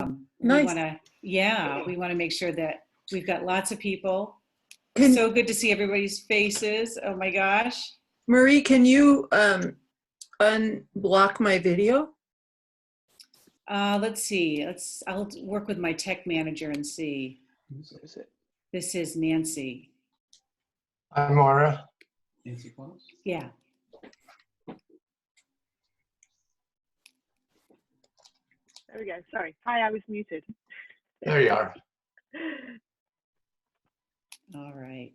Nice. We want to make sure that we've got lots of people. Can, So good to see everybody's faces. Oh my gosh. Marie, can you unblock my video? Let's see. I'll work with my tech manager and see. Who is it? This is Nancy. I'm Maura. Nancy Close? Yeah. There we go. Sorry. Hi, I was muted. There you are. All right.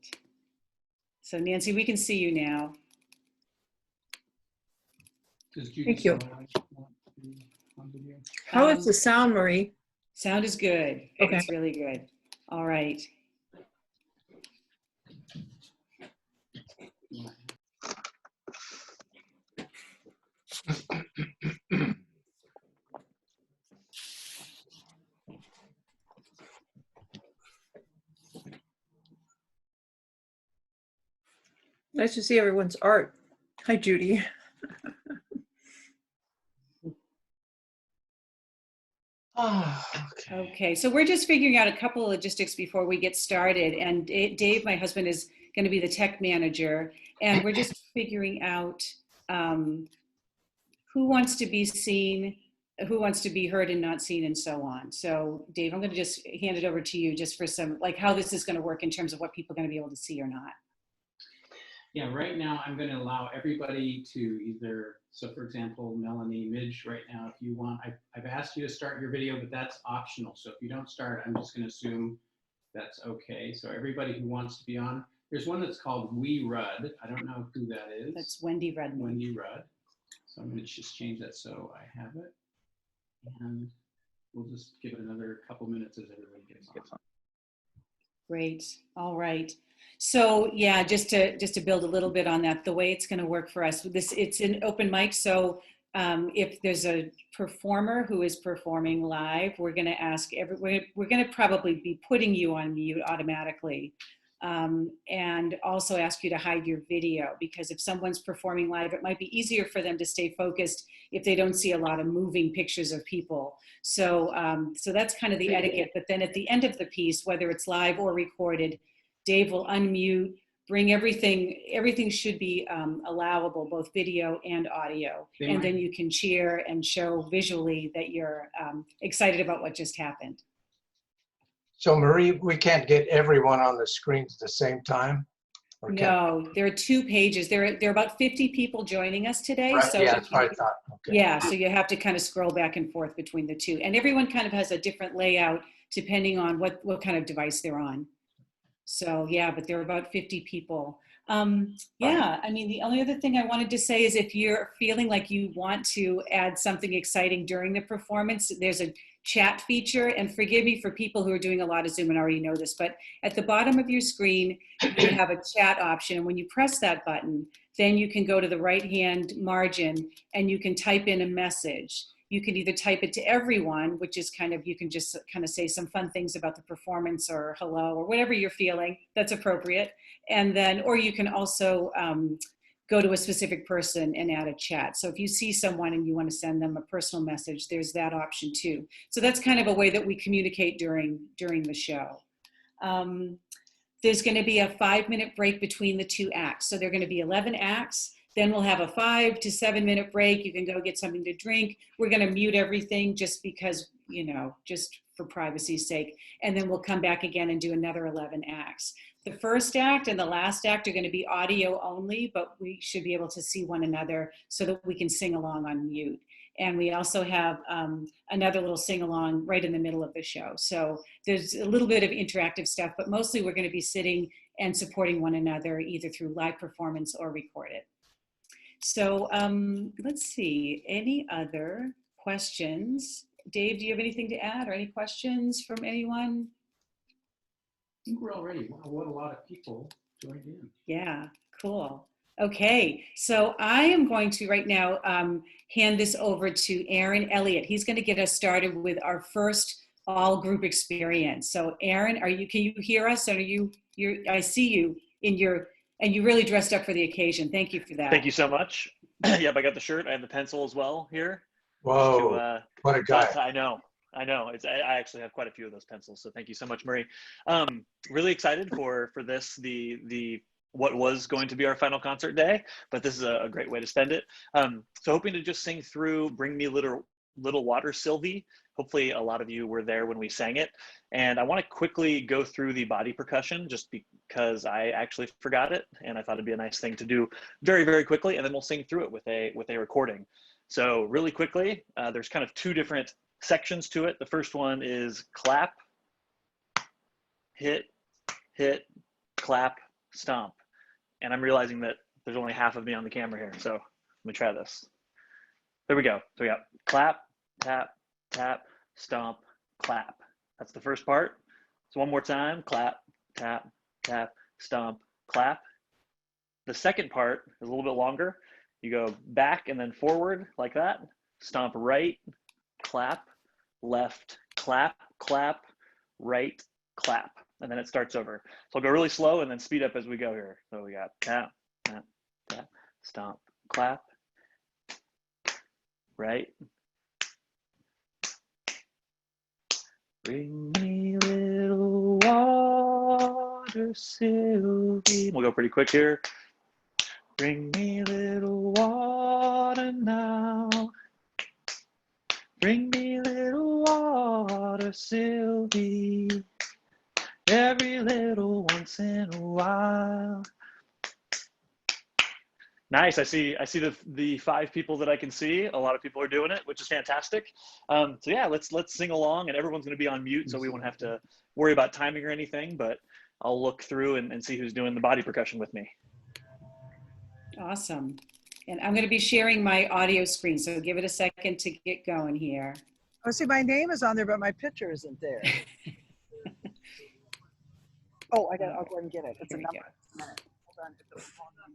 So Nancy, we can see you now. Thank you. How is the sound, Marie? Sound is good. Okay. It's really good. All right. Nice to see everyone's art. Hi, Judy. Okay, so we're just figuring out a couple of logistics before we get started. And Dave, my husband, is going to be the tech manager. And we're just figuring out who wants to be seen, who wants to be heard and not seen, and so on. So Dave, I'm going to just hand it over to you just for some, like how this is going to work in terms of what people are going to be able to see or not. Yeah, right now I'm going to allow everybody to either, so for example, Melanie, Midge, right now, if you want, I've asked you to start your video, but that's optional. So if you don't start, I'm just going to assume that's okay. So everybody who wants to be on, there's one that's called We Rudd. I don't know who that is. That's Wendy Rudd. Wendy Rudd. So I'm going to just change that so I have it. And we'll just give it another couple minutes as everybody gets on. Great. All right. So yeah, just to build a little bit on that, the way it's going to work for us, it's an open mic. So if there's a performer who is performing live, we're going to ask we're going to probably be putting you on mute automatically, and also ask you to hide your video, because if someone's performing live, it might be easier for them to stay focused if they don't see a lot of moving pictures of people. So so that's kind of the etiquette. But then at the end of the piece, whether it's live or recorded, Dave will unmute, bring everything should be allowable, both video and audio. And then you can cheer and show visually that you're excited about what just happened. So Marie, we can't get everyone on the screens at the same time? No, there are 2 pages. There are about 50 people joining us today. Right, So yeah, that's what I thought. Okay. Yeah, so you have to kind of scroll back and forth between the 2. And everyone kind of has a different layout depending on what kind of device they're on. So yeah, but there are about 50 people. Yeah, I mean, the only other thing I wanted to say is if you're feeling like you want to add something exciting during the performance, there's a chat feature. And forgive me for people who are doing a lot of Zoom and already know this, but at the bottom of your screen, you have a chat option. And when you press that button, then you can go to the right-hand margin and you can type in a message. You can either type it to everyone, which is kind of, you can just kind of say some fun things about the performance or hello or whatever you're feeling that's appropriate. And then, or you can also go to a specific person and add a chat. So if you see someone and you want to send them a personal message, there's that option too. So that's kind of a way that we communicate during the show. There's going to be a 5-minute break between the 2 acts. So there are going to be 11 acts. Then we'll have a 5 to 7 minute break. You can go get something to drink. We're going to mute everything just because, you know, just for privacy's sake. And then we'll come back again and do another 11 acts. The first act and the last act are going to be audio only, but we should be able to see one another so that we can sing along on mute. And we also have another little sing-along right in the middle of the show. So there's a little bit of interactive stuff, but mostly we're going to be sitting and supporting one another either through live performance or recorded. So let's see, any other questions? Dave, do you have anything to add or any questions from anyone? I think we're all ready. Wow, what a lot of people joined in. Yeah, cool. Okay, so I am going to right now hand this over to Aaron Elliott. He's going to get us started with our first all group experience. So Aaron, can you hear us? Or I see you in your, and you really dressed up for the occasion. Thank you for that. Thank you so much. Yep, I got the shirt. I have the pencil as well here. Whoa, what a guy. I know. I know. I actually have quite a few of those pencils, so thank you so much, Marie. Really excited for this, the what was going to be our final concert day, but this is a great way to spend it. So hoping to just sing through Bring Me Little Water, Sylvie. Hopefully a lot of you were there when we sang it. And I want to quickly go through the body percussion just because I actually forgot it, and I thought it'd be a nice thing to do very, very quickly, and then we'll sing through it with a recording. So really quickly, there's kind of two different sections to it. The first one is clap, hit, clap, stomp. And I'm realizing that there's only half of me on the camera here. So let me try this. There we go. So we got clap, tap, tap, stomp, clap. That's the first part. So one more time, clap, tap, tap, stomp, clap. The second part is a little bit longer. You go back and then forward like that. Stomp right, clap, left, clap, clap, right, clap. And then it starts over. So I'll go really slow and then speed up as we go here. So we got tap, tap, tap, stomp, clap, right. Bring me little water, Sylvie. We'll go pretty quick here. Bring me little water now. Bring me little water, Sylvie. Every little once in a while. Nice. I see the 5 people that I can see. A lot of people are doing it, which is fantastic. So yeah, let's sing along, and everyone's going to be on mute, so we won't have to worry about timing or anything. But I'll look through and see who's doing the body percussion with me. Awesome. And I'm going to be sharing my audio screen, so give it a second to get going here. Oh, see, my name is on there, but my picture isn't there. Oh, I'll go ahead and get it. It's a Here we number. go. Hold on.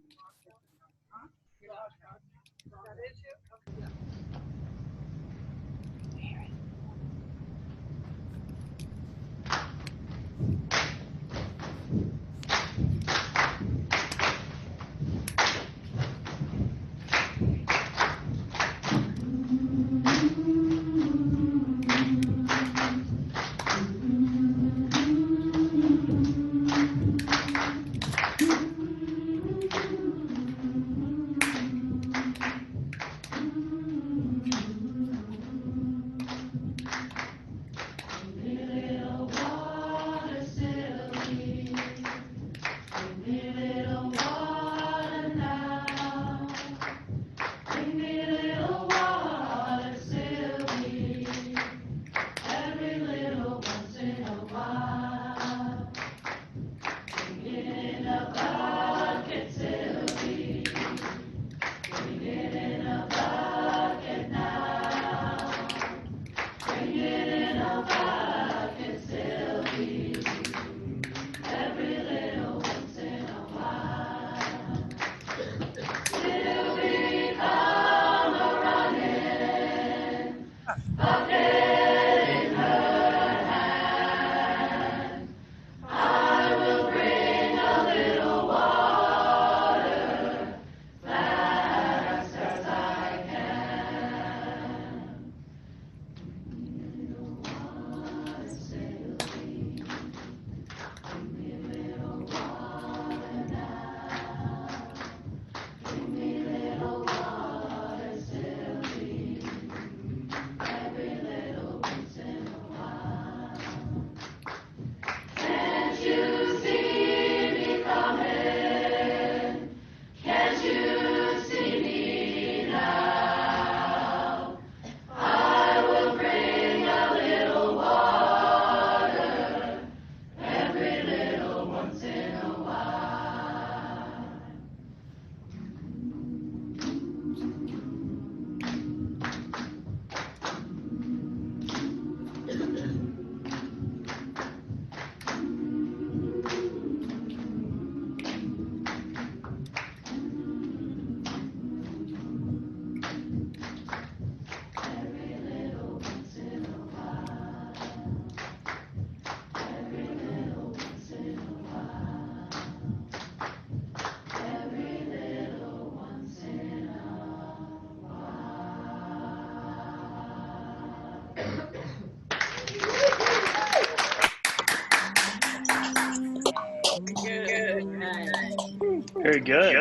Very good.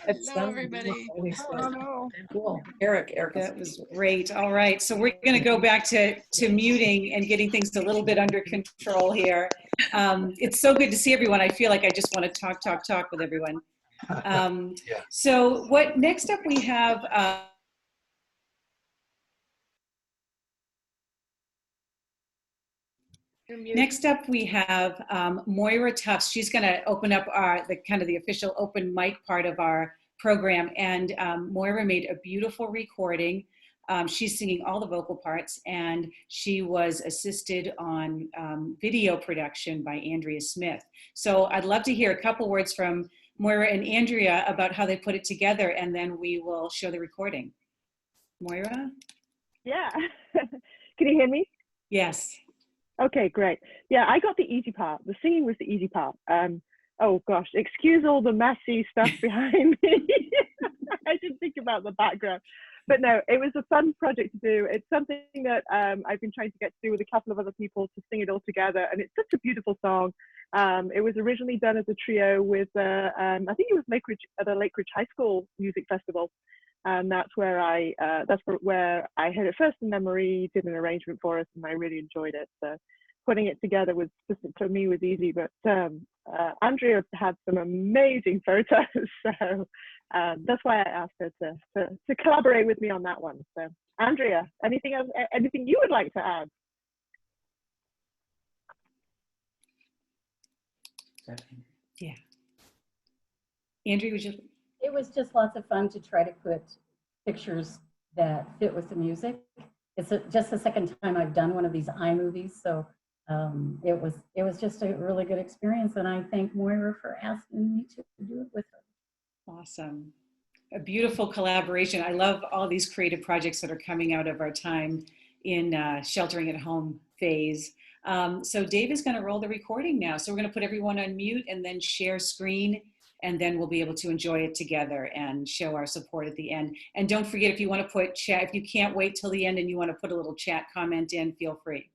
Hello, everybody. Oh, no. Cool. Eric. That was great. All right, so we're going to go back to muting and getting things a little bit under control here. It's so good to see everyone. I feel like I just want to talk with everyone. Yeah. So what next up we have, next up we have Moira Tufts. She's going to open up the official open mic part of our program. And Moira made a beautiful recording. She's singing all the vocal parts, and she was assisted on video production by Andrea Smith. So I'd love to hear a couple words from Moira and Andrea about how they put it together, and then we will show the recording. Moira? Yeah. Can you hear me? Yes. Okay, great. Yeah, I got the easy part. The singing was the easy part. Oh gosh, excuse all the messy stuff behind me. I didn't think about the background. But no, it was a fun project to do. It's something that I've been trying to get to do with a couple of other people to sing it all together. And it's such a beautiful song. It was originally done as a trio with, I think it was at the Lake Ridge High School Music Festival. And that's where I heard it first. And then Marie did an arrangement for us, and I really enjoyed it. So putting it together was just, for me, was easy. But Andrea had some amazing photos. So that's why I asked her to collaborate with me on that one. So Andrea, anything you would like to add? Yeah. Andrea, would you? It was just lots of fun to try to put pictures that fit with the music. It's just the second time I've done one of these iMovies, so it was just a really good experience, and I thank Moira for asking me to do it with her. Awesome. A beautiful collaboration. I love all these creative projects that are coming out of our time in sheltering at home phase. So Dave is going to roll the recording now. So we're going to put everyone on mute and then share screen, and then we'll be able to enjoy it together and show our support at the end. And don't forget, if you want to put chat, if you can't wait till the end and you want to put a little chat comment in, feel free.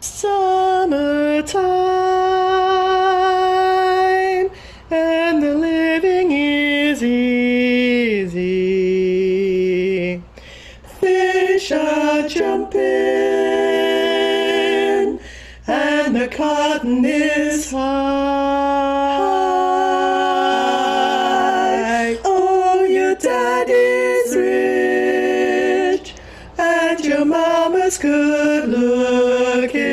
Summertime, and the living is easy. Fish are jumping, and the cotton is high. Oh, your daddy's rich, and your mama's good looking.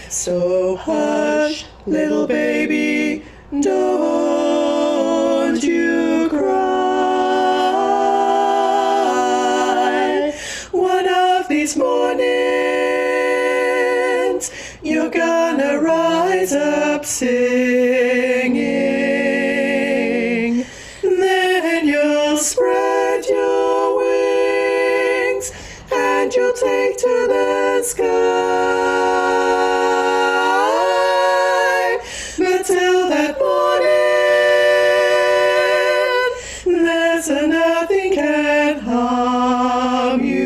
So hush, little baby, don't you cry. One of these mornings, you're gonna rise up singing. Then you'll spread your wings, and you'll take to the sky. But till that morning, there's nothing can harm you.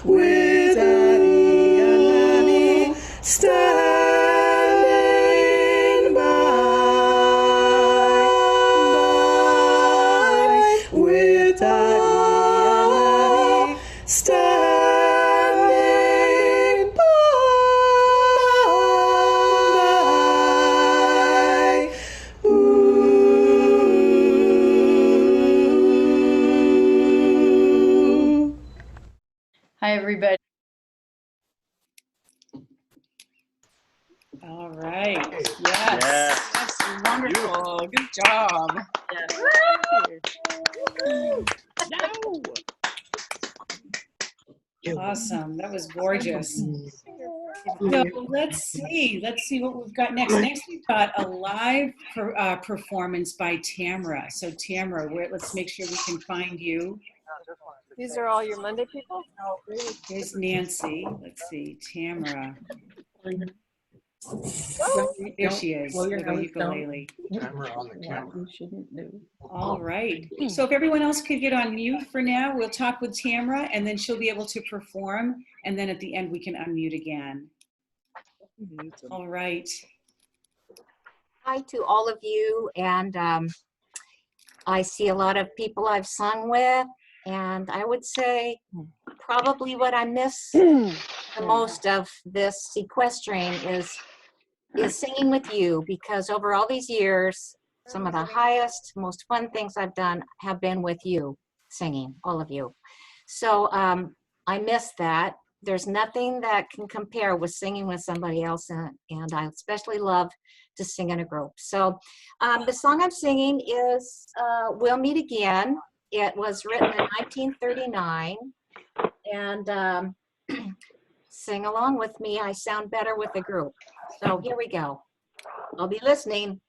With Daddy and Nanny standing by. With Daddy and Nanny standing by. Ooh. Hi, everybody. All right. Okay. Yes. Yes. That's wonderful. Good job. Awesome. That was gorgeous. So let's see what we've got next. Next, we've got a live performance by Tamara. So Tamara, let's make sure we can find you. These are all your Monday people? Here's Nancy. Let's see, Tamara. There she is with a ukulele. Camera on the camera. You shouldn't do. All right. So if everyone else could get on mute for now, we'll talk with Tamara and then she'll be able to perform. And then at the end, we can unmute again. All right. Hi to all of you. And I see a lot of people I've sung with. And I would say probably what I miss the most of this sequestering is singing with you, because over all these years, some of the highest, most fun things I've done have been with you, singing, all of you. So I miss that. There's nothing that can compare with singing with somebody else, and I especially love to sing in a group. So the song I'm singing is We'll Meet Again. It was written in 1939, and sing along with me. I sound better with a group. So here we go. I'll be listening.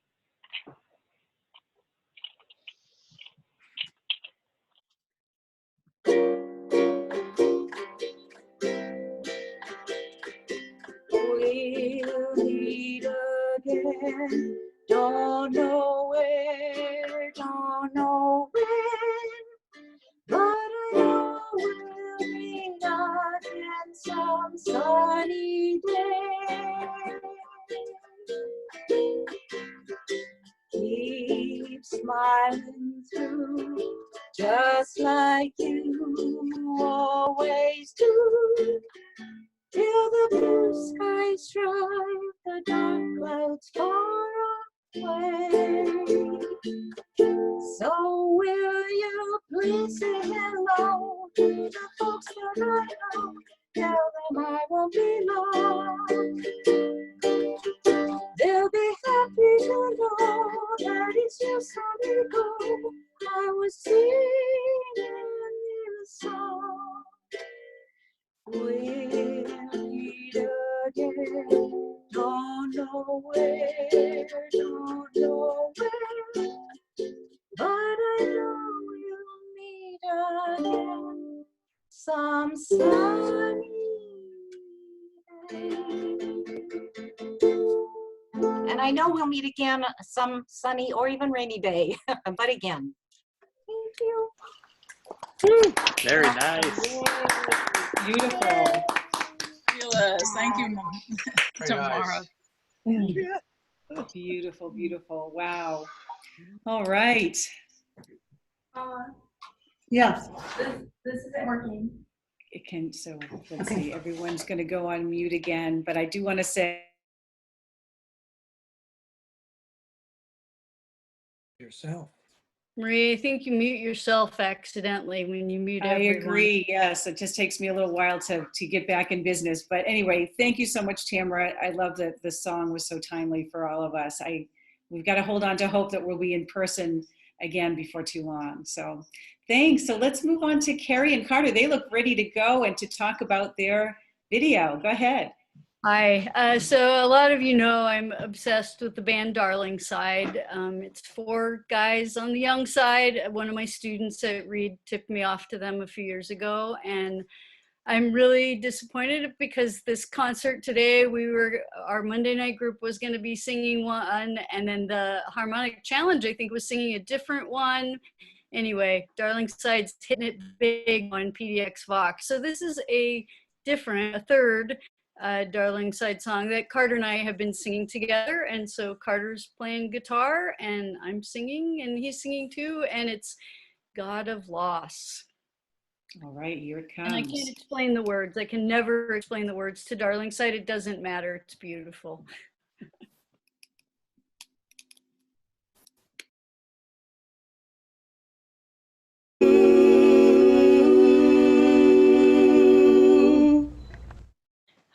We'll meet again. Don't know where, don't know when, but I know we'll meet again some sunny day. Keep smiling through, just like you always do, till the blue skies drive the dark clouds far away. So will you please say hello to the folks that I know? Tell them I won't be long. They'll be happy to know that it's just how we go. I was singing this song. We'll meet again. Don't know where, don't know when, but I know we'll meet again some sunny day. And I know we'll meet again some sunny or even rainy day, but again. Thank you. Very nice. Beautiful. Fabulous. Thank you, Very Tamara. nice. Beautiful, beautiful. Wow. All right. Yeah. This isn't working. It can, so let's see, everyone's going to go on mute again, but I do want to say Yourself. Marie, I think you mute yourself accidentally when you mute I everyone. agree. Yes, it just takes me a little while to get back in business. But anyway, thank you so much, Tamara. I love that the song was so timely for all of us. We've got to hold on to hope that we'll be in person again before too long. So thanks. So let's move on to Carrie and Carter. They look ready to go and to talk about their video. Go ahead. Hi. So a lot of you know I'm obsessed with the band Darling Side. It's 4 guys on the young side. One of my students at Reed tipped me off to them a few years ago, and I'm really disappointed because this concert today, our Monday night group was going to be singing one, and then the Harmonic Challenge, I think, was singing a different one. Anyway, Darling Side's hitting it big on PDX Vox. So this is a third Darling Side song that Carter and I have been singing together. And so Carter's playing guitar and I'm singing and he's singing too. And it's God of Loss. All right, here it comes. And I can't explain the words. I can never explain the words to Darling Side. It doesn't matter. It's beautiful.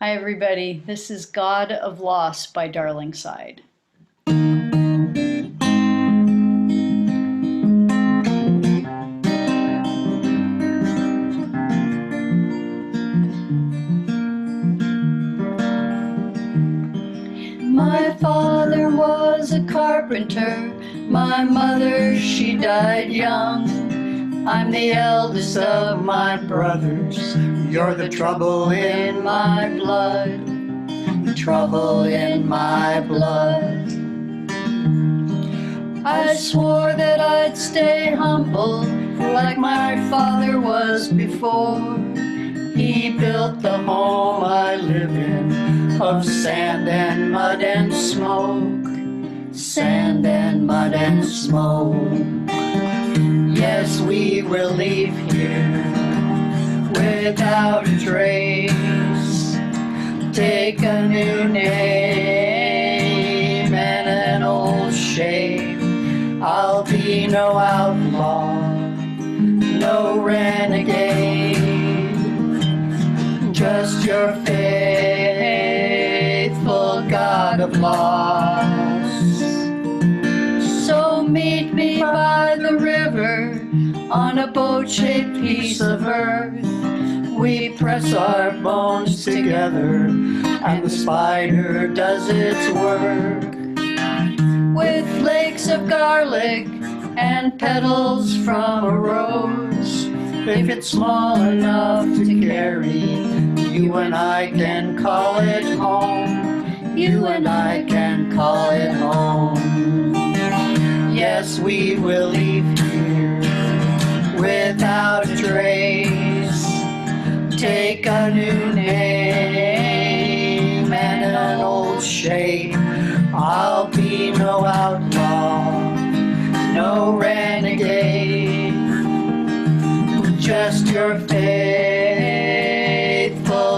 Hi, everybody. This is God of Loss by Darling Side. carpenter. My mother, she died young. I'm the eldest of my brothers. You're the trouble in my blood. Trouble in my blood. I swore that I'd stay humble like my father was before. He built the home I live in of sand and mud and smoke. Sand and mud and smoke. Yes, we will leave here without a trace. Take a new name and an old shape. I'll be no outlaw, no renegade, just your faithful God of loss. So meet me by the river on a boat-shaped piece of earth. We press our bones together and the spider does its work. With flakes of garlic and petals from a rose. If it's small enough to carry, you and I can call it home. You and I can call it home. Yes, we will leave here without a trace. Take a new name and an old shape. I'll be no outlaw, no renegade, just your faithful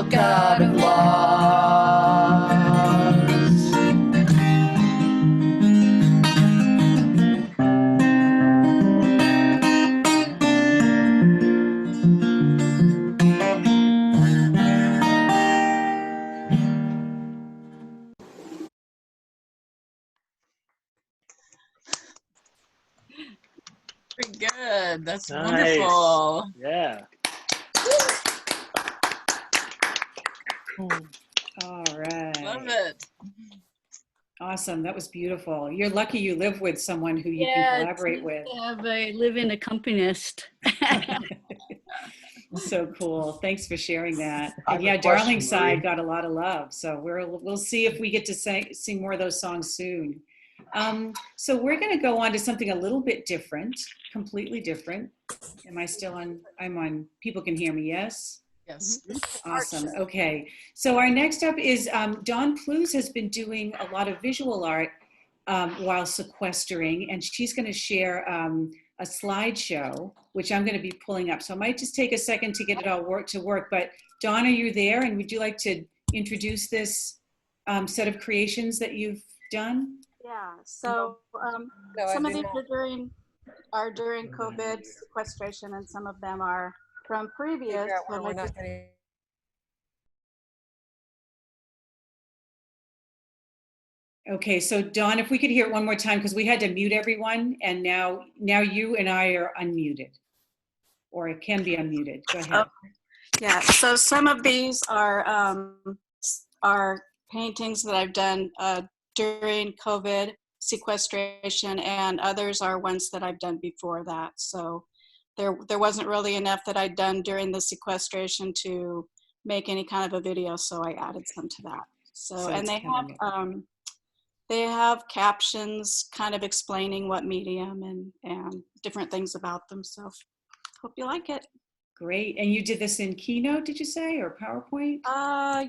God of laws. Pretty good. That's Nice. wonderful. Yeah. All right. Love it. Awesome. That was beautiful. You're lucky you live with someone who you can Yeah, collaborate with. have a live-in accompanist. So cool. Thanks for sharing that. I And have a yeah, question, Darling Side Marie. got a lot of love. So we'll see if we get to sing more of those songs soon. So we're going to go on to something a little bit different, completely different. Am I still on? I'm on. People can hear me, yes? Yes. Awesome. Okay. So our next up is Dawn Plews has been doing a lot of visual art while sequestering, and she's going to share a slideshow, which I'm going to be pulling up. So I might just take a second to get it all to work. But Dawn, are you there? And would you like to introduce this set of creations that you've done? Yeah. So some of these are during COVID sequestration, and some of them are from previous. When I did Okay, so Dawn, if we could hear it one more time, because we had to mute everyone, and now you and I are unmuted, or it can be unmuted. Go ahead. Yeah, so some of these are paintings that I've done during COVID sequestration, and others are ones that I've done before that. So there wasn't really enough that I'd done during the sequestration to make any kind of a video, so I added some to that. So and they have captions kind of explaining what medium and different things about them. So hope you like it. Great. And you did this in Keynote, did you say, or PowerPoint?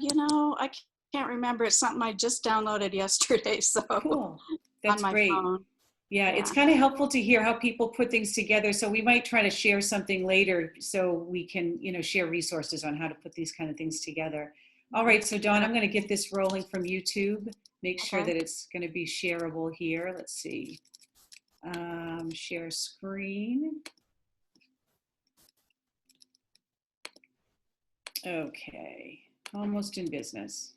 You know, I can't remember. It's something I just downloaded yesterday. So cool. That's on my great. phone. Yeah, it's kind of helpful to hear how people put things together. So we might try to share something later so we can, share resources on how to put these kind of things together. All right, so Dawn, I'm going to get this rolling from YouTube. Make sure that it's going to be shareable here. Let's see. Share screen. Okay, almost in business.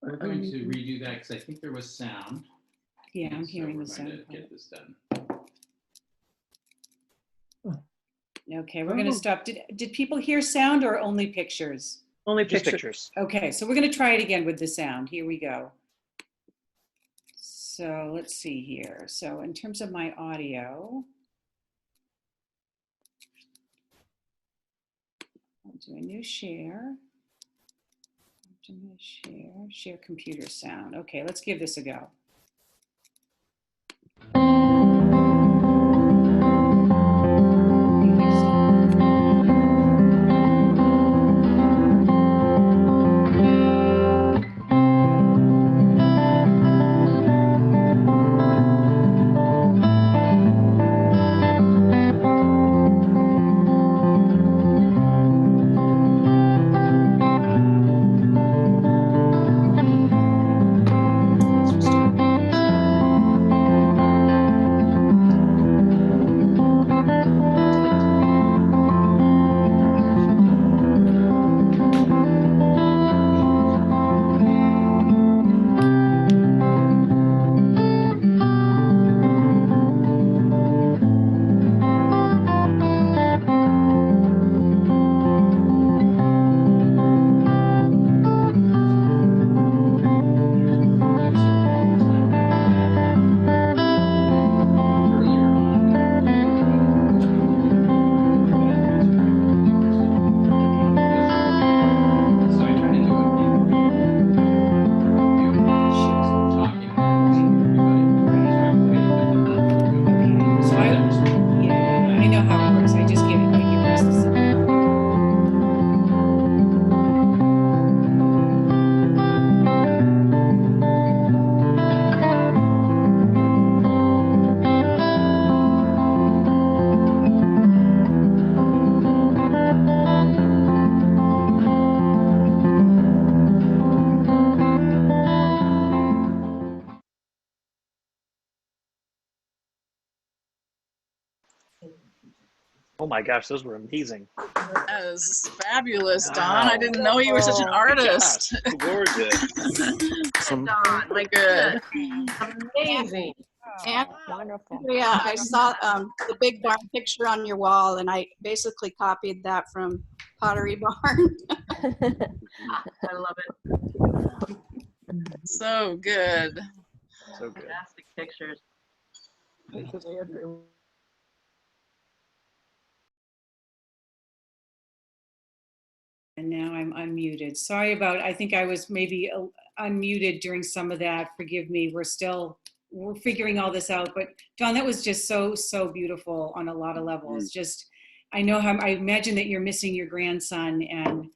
We're going to redo that because I think there was sound. Yeah, I'm and so hearing we're the going sound. to get this done. Okay, we're gonna stop. Did people hear sound or only pictures? Only Just picture. pictures. Okay, so we're gonna try it again with the sound. Here we go. So let's see here. So in terms of my audio, I'll do a new share. I'm gonna share computer sound. Okay, let's give this a go. I know how it works. I just give rest the sound. Oh my gosh, those were amazing. That was fabulous, Don. I didn't know you were such an Oh my artist. gosh, gorgeous. Don, like good. Amazing. And Wonderful. yeah, I saw the big barn picture on your wall, and I basically copied that from Pottery Barn. I love it. So good. So good. Fantastic pictures. And now I'm unmuted. Sorry about, I think I was maybe unmuted during some of that. Forgive me. We're figuring all this out. But Don, that was just so beautiful on a lot of levels. Just, I know how, I imagine that you're missing your grandson, and,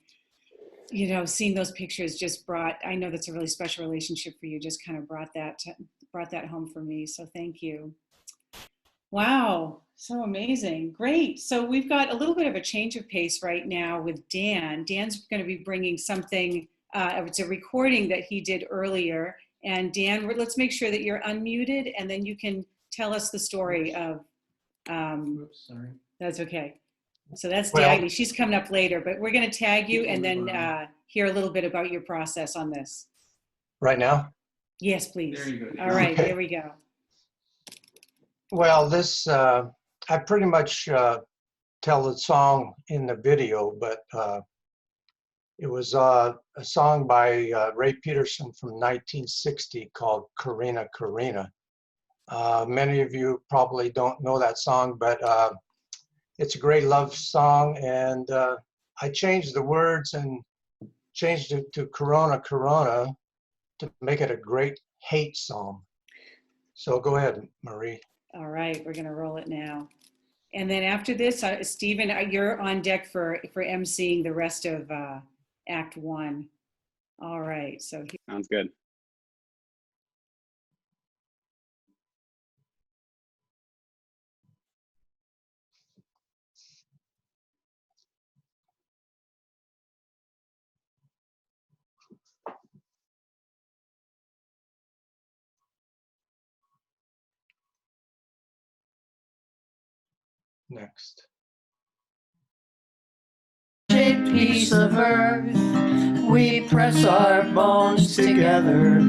you know, seeing those pictures just brought, I know that's a really special relationship for you, just kind of brought that home for me. So thank you. Wow, so amazing. Great. So we've got a little bit of a change of pace right now with Dan. Dan's going to be bringing something, it's a recording that he did earlier. And Dan, let's make sure that you're unmuted, and then you can tell us the story of, Oops, sorry. that's okay. So that's Well- Dagny. She's coming up later, but we're going to tag you and then hear a little bit about your process on this. Right now? Yes, please. There you go. All right, Okay. there we go. Well, this, I pretty much tell the song in the video, but it was a song by Ray Peterson from 1960 called Karina, Karina. Many of you probably don't know that song, but it's a great love song, and I changed the words and changed it to Corona, Corona to make it a great hate song. So go ahead, Marie. All right, we're going to roll it now. And then after this, Stephen, you're on deck for emceeing the rest of Act 1. All right, so Sounds good. Next. Piece of earth we press our bones together.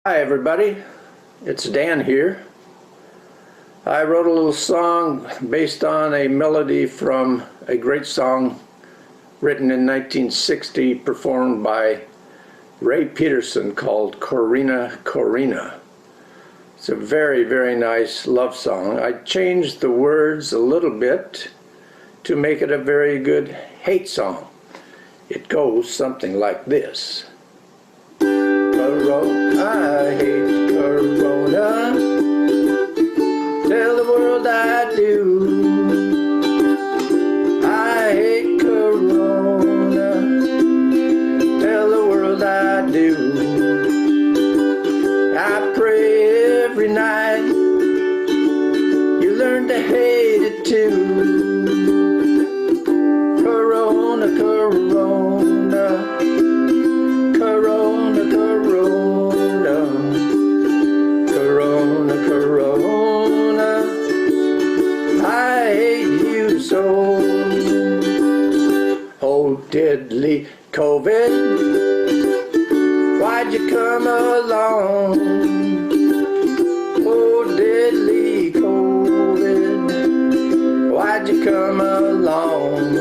Hi everybody, it's Dan here. I wrote a little song based on a melody from a great song written in 1960, performed by Ray Peterson, called Corina, Corina. It's a very, very nice love song. I changed the words a little bit to make it a very good hate song. It goes something like this. I hate Corona. Tell the world I do. I hate Corona. Tell the world I do. I pray every night you learn to hate it too. Corona, Corona. Corona, Corona, Corona, Corona, I hate you so. Oh, deadly COVID, why'd you come along? Oh, deadly COVID, why'd you come along?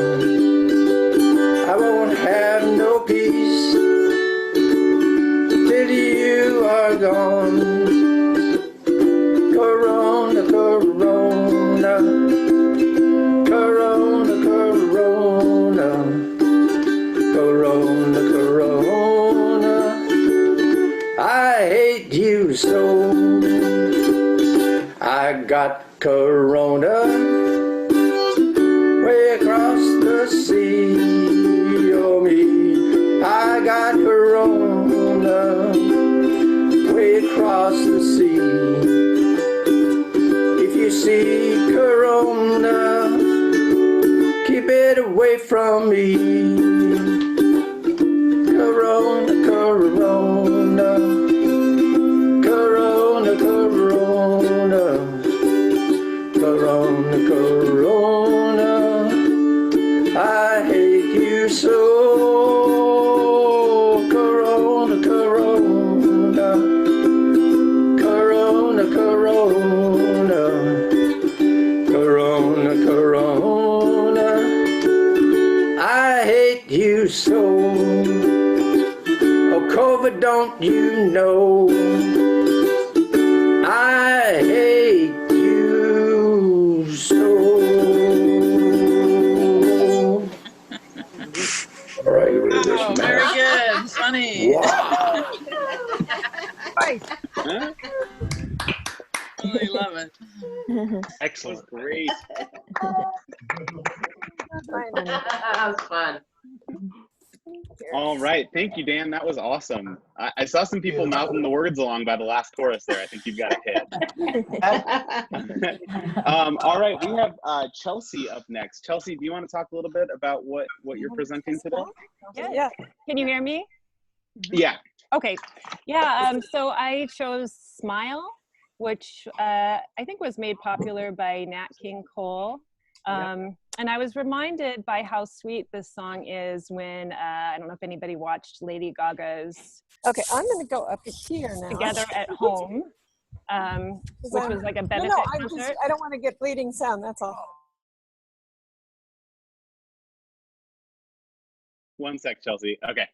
I won't have no peace till you are gone. Corona, Corona, Corona, Corona, Corona, Corona, I hate you so. I got Corona way across the sea. Oh me, I got Corona way across the sea. If you see Corona, keep it away from me. Corona, Corona, Corona, Corona, Corona, Corona, I hate you so. Corona, Corona, Corona, Corona, Corona, Corona, I hate you so. Oh, COVID, don't you know I hate you so. Right with this Oh, man. very good. Funny. Wow. Nice. Really love it. Excellent. Great. Fine. That was fun. All right. Thank you, Dan. That was awesome. I saw some people mouthing the words along by the last chorus there. I think you've got a hit. All right. We have Chelsea up next. Chelsea, do you want to talk a little bit about what you're presenting today? Yeah. Can you hear me? Yeah. Okay. Yeah. So I chose Smile, which I think was made popular by Nat King Cole. And I was reminded by how sweet this song is when, I don't know if anybody watched Lady Gaga's Okay, I'm going to go up here now. Together at Home, which was like a benefit concert. I don't want to get bleeding sound, that's all. One sec, Chelsea. Okay.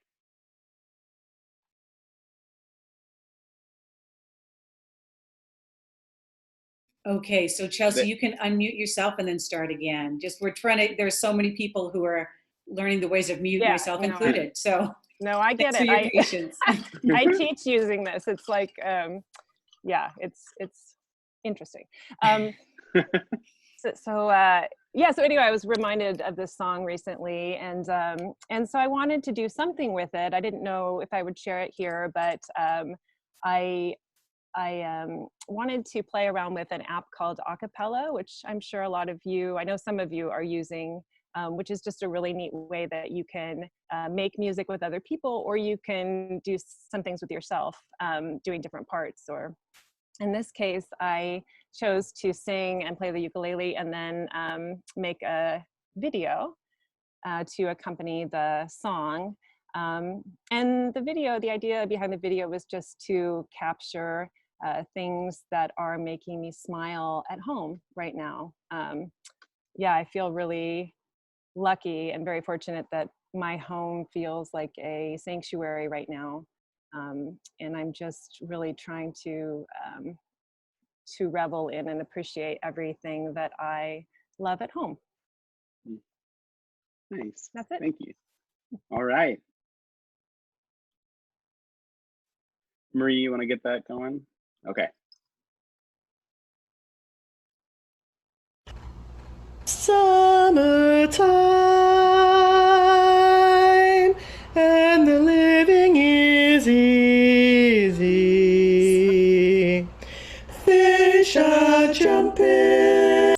Okay, so Chelsea, you can unmute yourself and then start again. Just we're trying to, there's so many people who are learning the ways of mute, myself included. So no, I get thanks it. for your patience. I teach using this. It's like, yeah, it's interesting. So anyway, I was reminded of this song recently, and so I wanted to do something with it. I didn't know if I would share it here, but I wanted to play around with an app called Acapella, which I'm sure a lot of you, I know some of you are using which is just a really neat way that you can make music with other people, or you can do some things with yourself, doing different parts. Or in this case, I chose to sing and play the ukulele and then make a video to accompany the song. And the video, the idea behind the video was just to capture things that are making me smile at home right now. Yeah, I feel really lucky and very fortunate that my home feels like a sanctuary right now. And I'm just really trying to revel in and appreciate everything that I love at home. Nice. That's it. Thank you. All right. Marie, you want to get that going? Okay. Summertime, and the living is easy. Fish are jumping.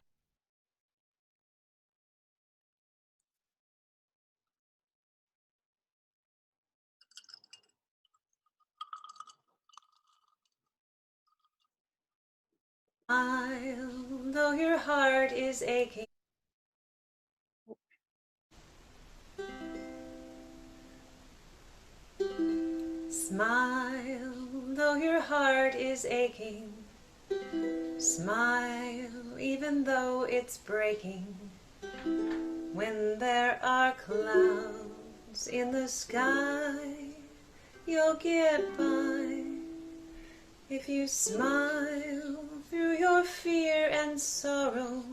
Smile, though your heart is aching. Smile, though your heart is aching. Smile, even though it's breaking. When there are clouds in the sky, you'll get by. If you smile through your fear and sorrow,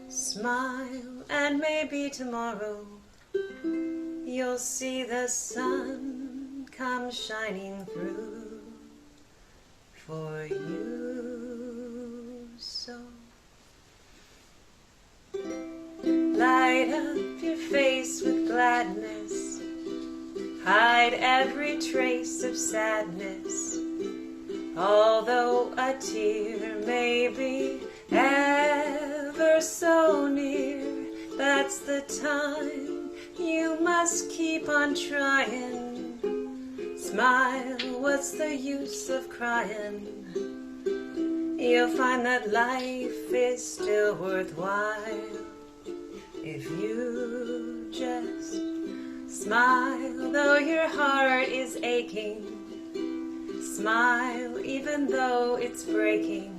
smile and maybe tomorrow you'll see the sun come shining through for you. So light up your face with gladness, hide every trace of sadness. Although a tear may be ever so near, that's the time you must keep on trying. Smile, what's the use of crying? You'll find that life is still worthwhile if you just smile, though your heart is aching. Smile, even though it's breaking.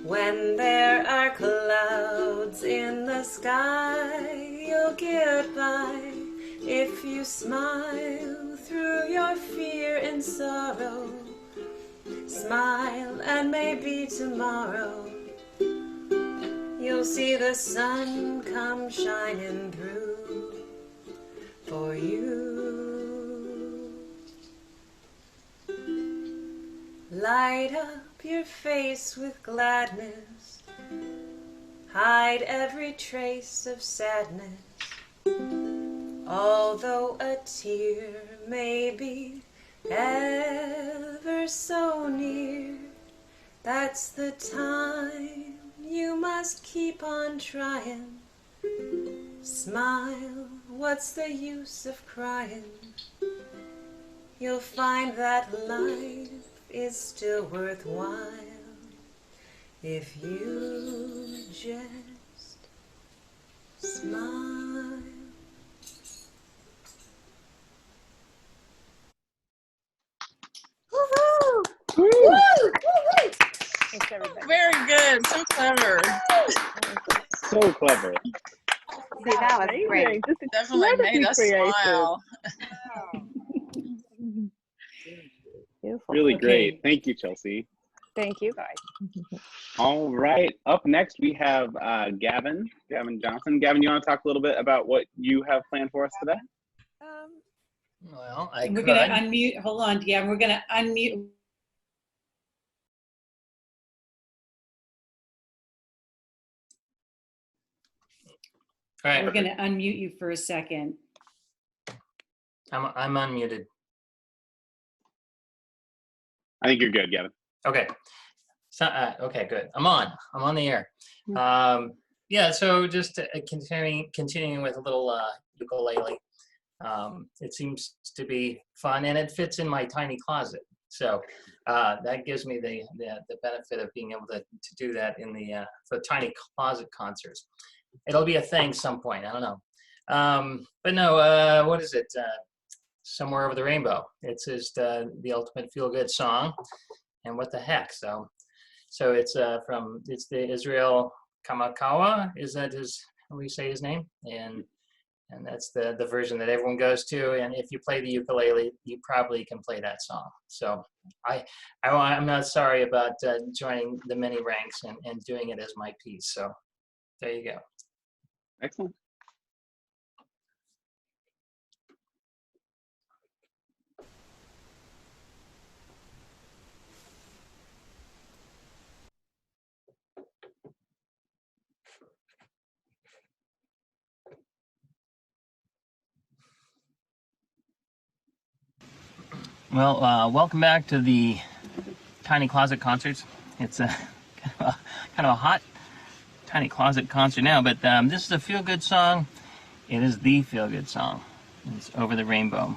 When there are clouds in the sky, you'll get by. If you smile through your fear and sorrow, smile and maybe tomorrow you'll see the sun come shining through for you. Light up your face with gladness, hide every trace of sadness. Although a tear may be ever so near, that's the time you must keep on trying. Smile, what's the use of crying? You'll find that life is still worthwhile if you just smile. Woohoo! Woo! Thanks, everybody. Very good. So clever. So clever. See, that was great. Just Definitely made incredibly us creative. smile. Beautiful. Really Okay. great. Thank you, Chelsea. Thank you, guys. All right. Up next, we have Gavin Johnson. Gavin, you want to talk a little bit about what you have planned for us today? Well, We're going to unmute. Hold on, yeah, we're going to unmute. All right. We're going to unmute you for a second. I'm unmuted. I think you're good, Gavin. Okay. So, okay, good. I'm on the air. Yeah, so just continuing with a little ukulele. It seems to be fun, and it fits in my tiny closet. So that gives me the benefit of being able to do that in the for tiny closet concerts. It'll be a thing some point. I don't know. But no, what is it? Somewhere Over the Rainbow. It's just the ultimate feel-good song. And what the heck? So it's it's the Israel Kamakawa. Is that how we say his name? And that's the version that everyone goes to. And if you play the ukulele, you probably can play that song. So I'm not sorry about joining the many ranks and doing it as my piece. So there you go. Excellent. Well, welcome back to the Tiny Closet Concerts. It's kind of a hot Tiny Closet concert now, but this is a feel-good song. It is the feel-good song. It's Over the Rainbow.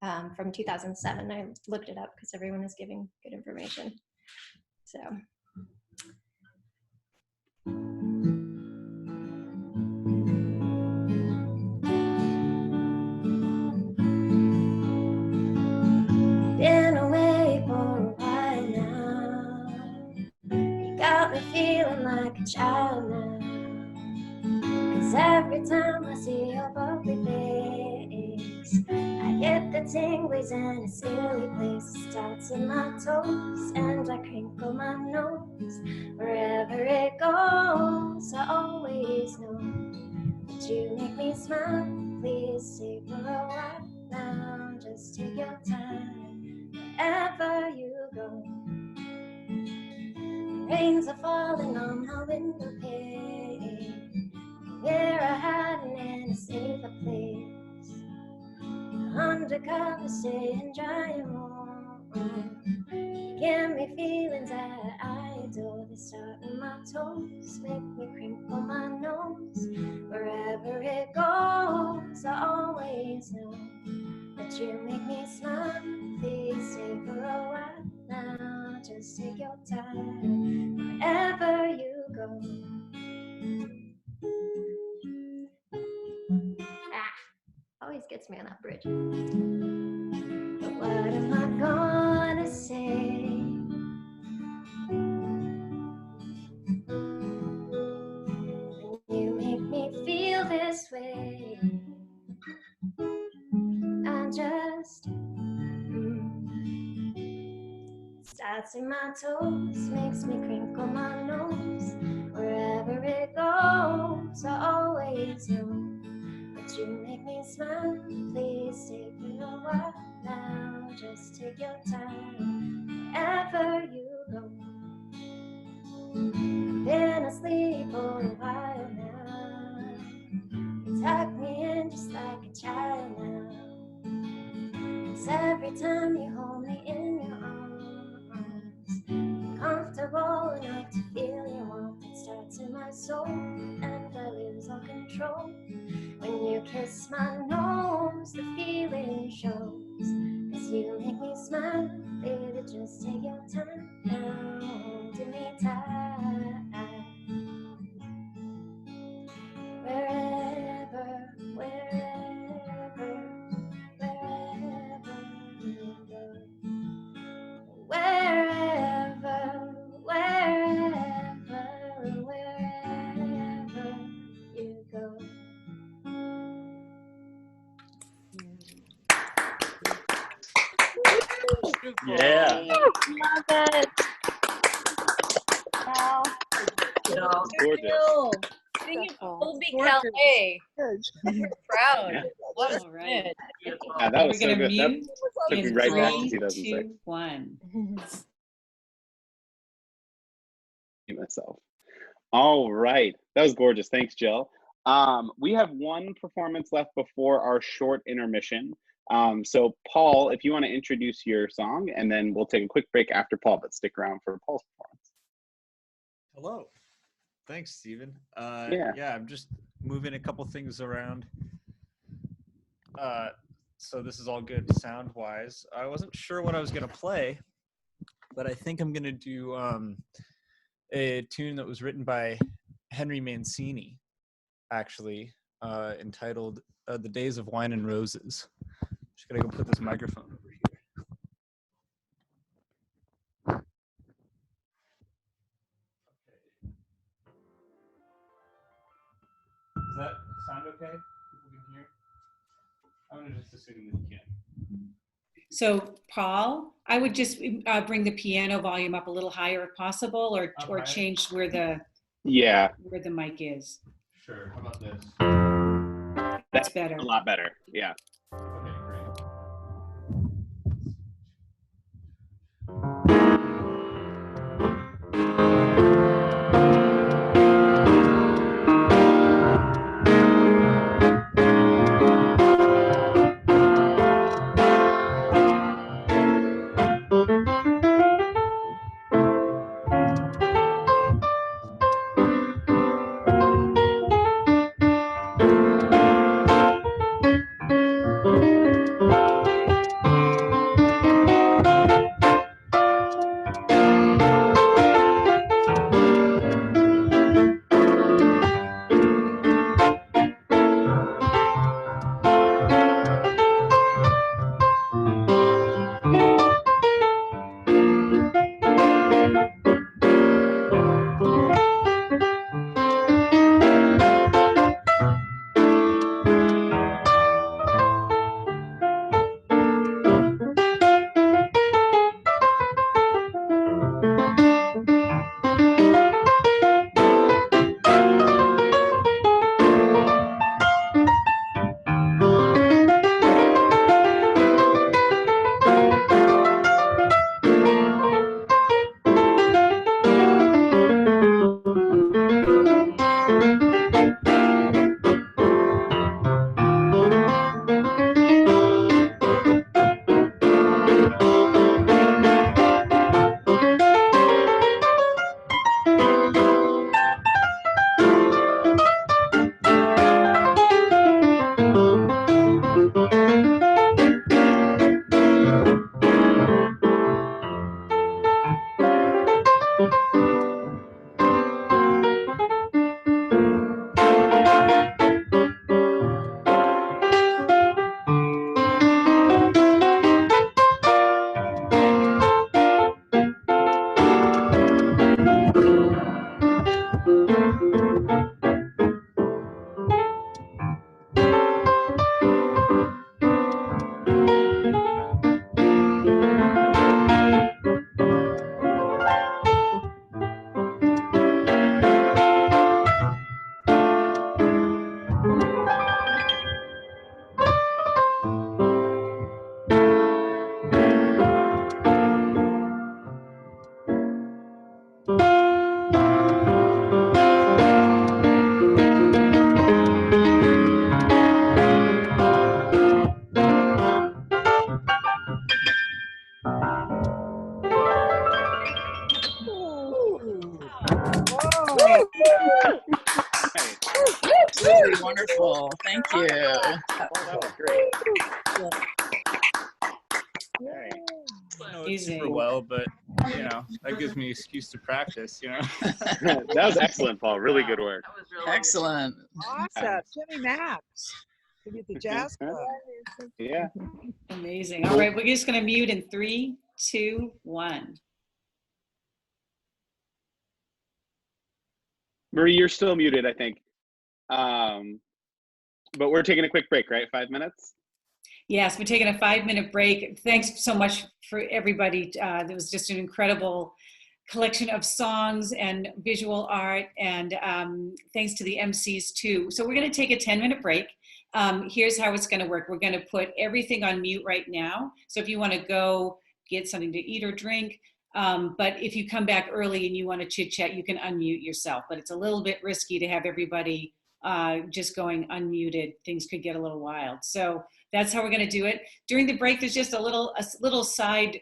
from 2007. I looked it up because everyone is giving good information. So. Been away for a while now. You got me feeling like a child now. 'Cause every time I see your bubbly face, I get the tinglies in a silly place. It starts in my toes and I crinkle my nose. Wherever it goes, I always know that you make me smile. Please stay for a while now. Just take your time wherever you go. Rains are falling on my window pane. We're hiding in a safer place. Undercover, staying dry and warm. You give me feelings that I adore. They start in my toes, make me crinkle my nose. Wherever it goes, I always know that you make me smile. Please stay for a while now. Just take your time wherever you go. Always gets me on that bridge. But what am I gonna say? When you make me feel this way, I just starts in my toes, makes me crinkle my nose. Wherever it goes, I always know that you make me smile. Please stay for a while now. Just take your time wherever you go. Been asleep for a while now. You tuck me in just like a child now. 'Cause every time you hold me in your arms, I'm comfortable enough to feel your warmth. It starts in my soul and I lose all control. When you kiss my nose, the feeling shows. 'Cause you make me smile, baby, just take your time now, holding me tight. Wherever, wherever, wherever you go. Wherever, wherever, wherever you go. Yeah. Love it. Wow. Gorgeous. Sing it Beautiful. Colby Calais. We're proud. Yeah. What a All right. spit. Yeah, that was We're so gonna good. That mute took me in right back to 3, 2006. 2, 1. Myself. All right. That was gorgeous. Thanks, Jill. We have one performance left before our short intermission. So Paul, if you want to introduce your song, and then we'll take a quick break after Paul, but stick around for Paul's performance. Hello. Thanks, Stephen. Yeah. I'm just moving a couple things around. So this is all good sound-wise. I wasn't sure what I was going to play, but I think I'm going to do a tune that was written by Henry Mancini, actually, entitled The Days of Wine and Roses. Just got to go put this microphone over here. Does that sound okay? People can hear? I'm going to just assume that you can. So Paul, I would just bring the piano volume up a little higher if possible, or higher? change where the mic is. Sure. How about this? That's better. A lot better. Yeah. Okay, great. Absolutely wonderful. Thank you. That was great. know it super well, but you know that gives me an excuse to practice. You know. That was excellent, Paul. Really good work. Excellent. Awesome. Jimmy Maps. Maybe the jazz club. Yeah. Amazing. All right, we're just going to mute in 3, 2, 1. Marie, you're still muted, I think. But we're taking a quick break, right? 5 minutes? Yes, we're taking a 5-minute break. Thanks so much for everybody. There was just an incredible collection of songs and visual art, and thanks to the MCs too. So we're going to take a 10-minute break. Here's how it's going to work. We're going to put everything on mute right now. So if you want to go get something to eat or drink, but if you come back early and you want to chit chat, you can unmute yourself. But it's a little bit risky to have everybody just going unmuted. Things could get a little wild. So that's how we're going to do it. During the break, there's just a little side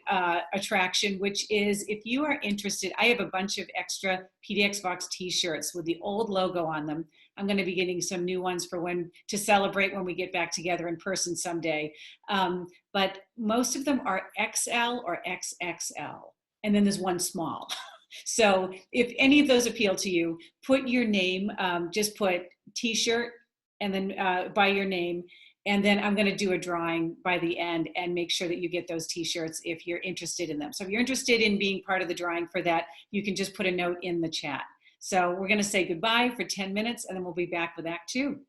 attraction, which is if you are interested, I have a bunch of extra PDX Vox t-shirts with the old logo on them. I'm going to be getting some new ones for to celebrate when we get back together in person someday. But most of them are XL or XXL. And then there's one small. So if any of those appeal to you, put your name, just put t-shirt and then by your name. And then I'm going to do a drawing by the end and make sure that you get those t-shirts if you're interested in them. So if you're interested in being part of the drawing for that, you can just put a note in the chat. So we're going to say goodbye for 10 minutes and then we'll be back with Act 2.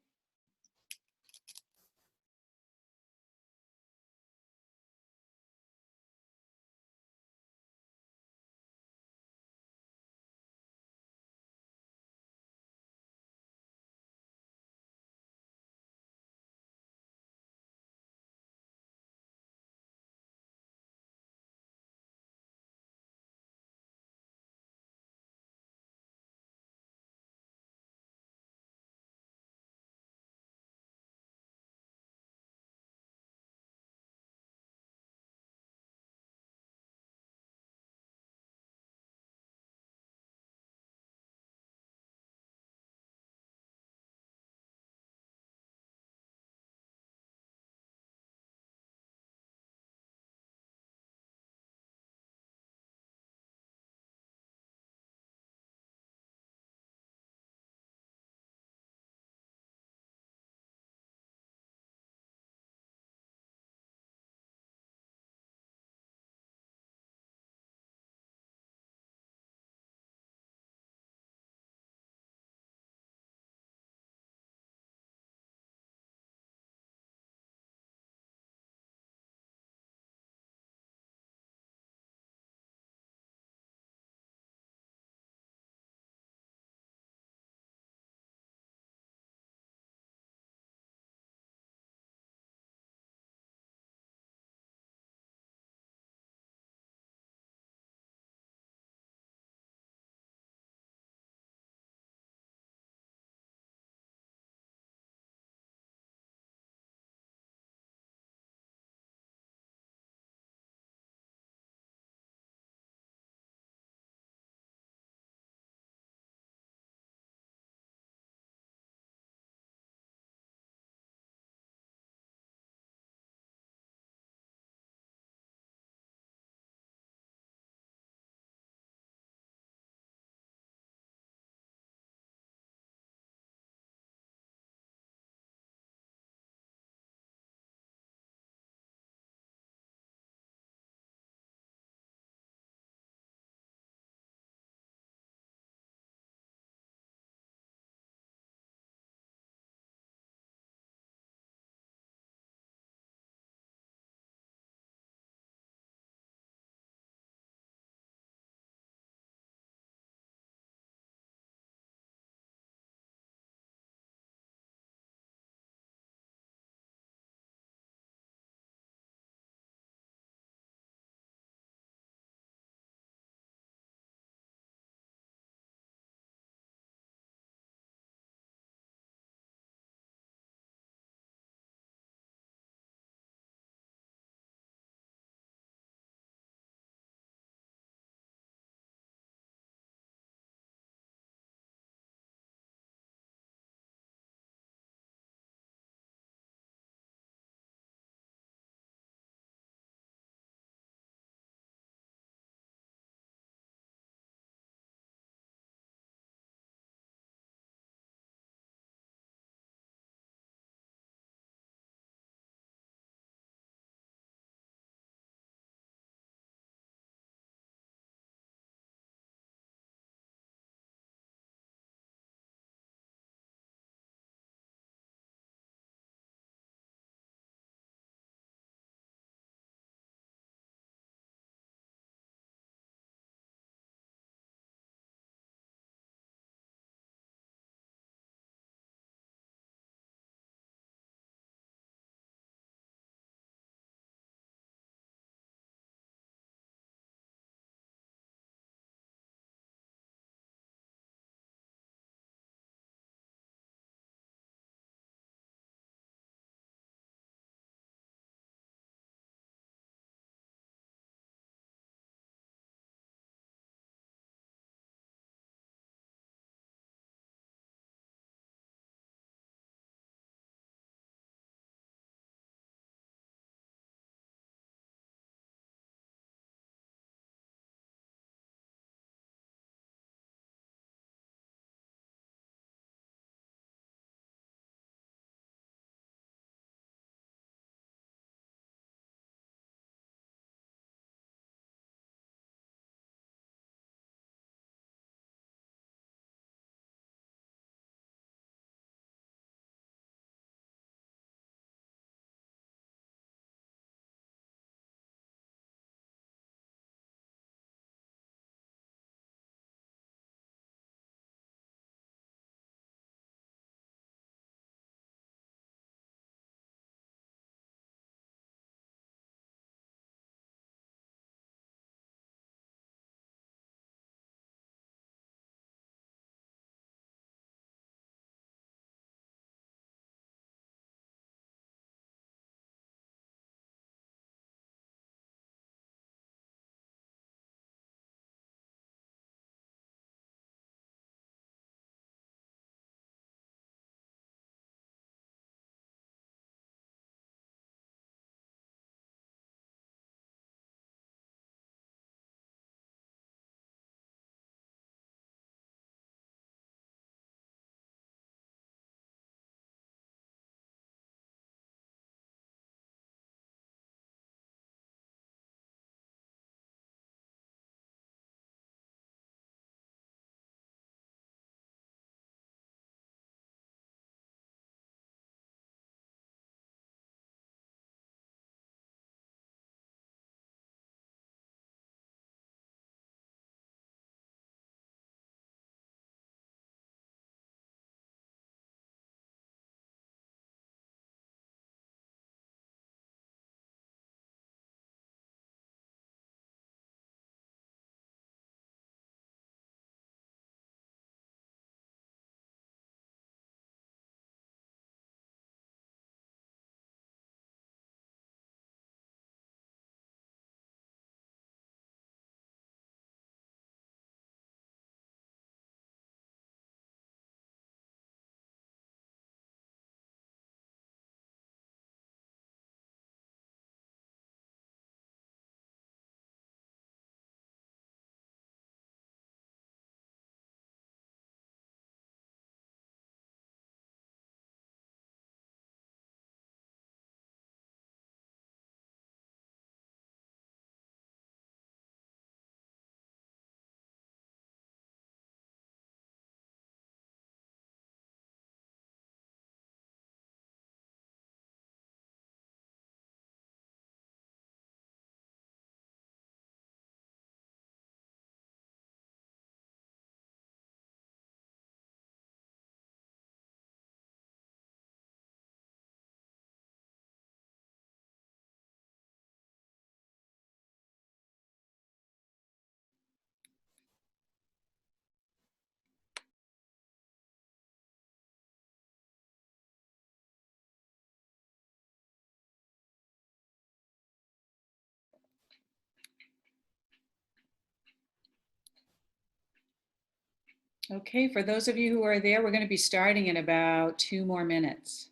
Okay, for those of you who are there, we're going to be starting in about 2 more minutes.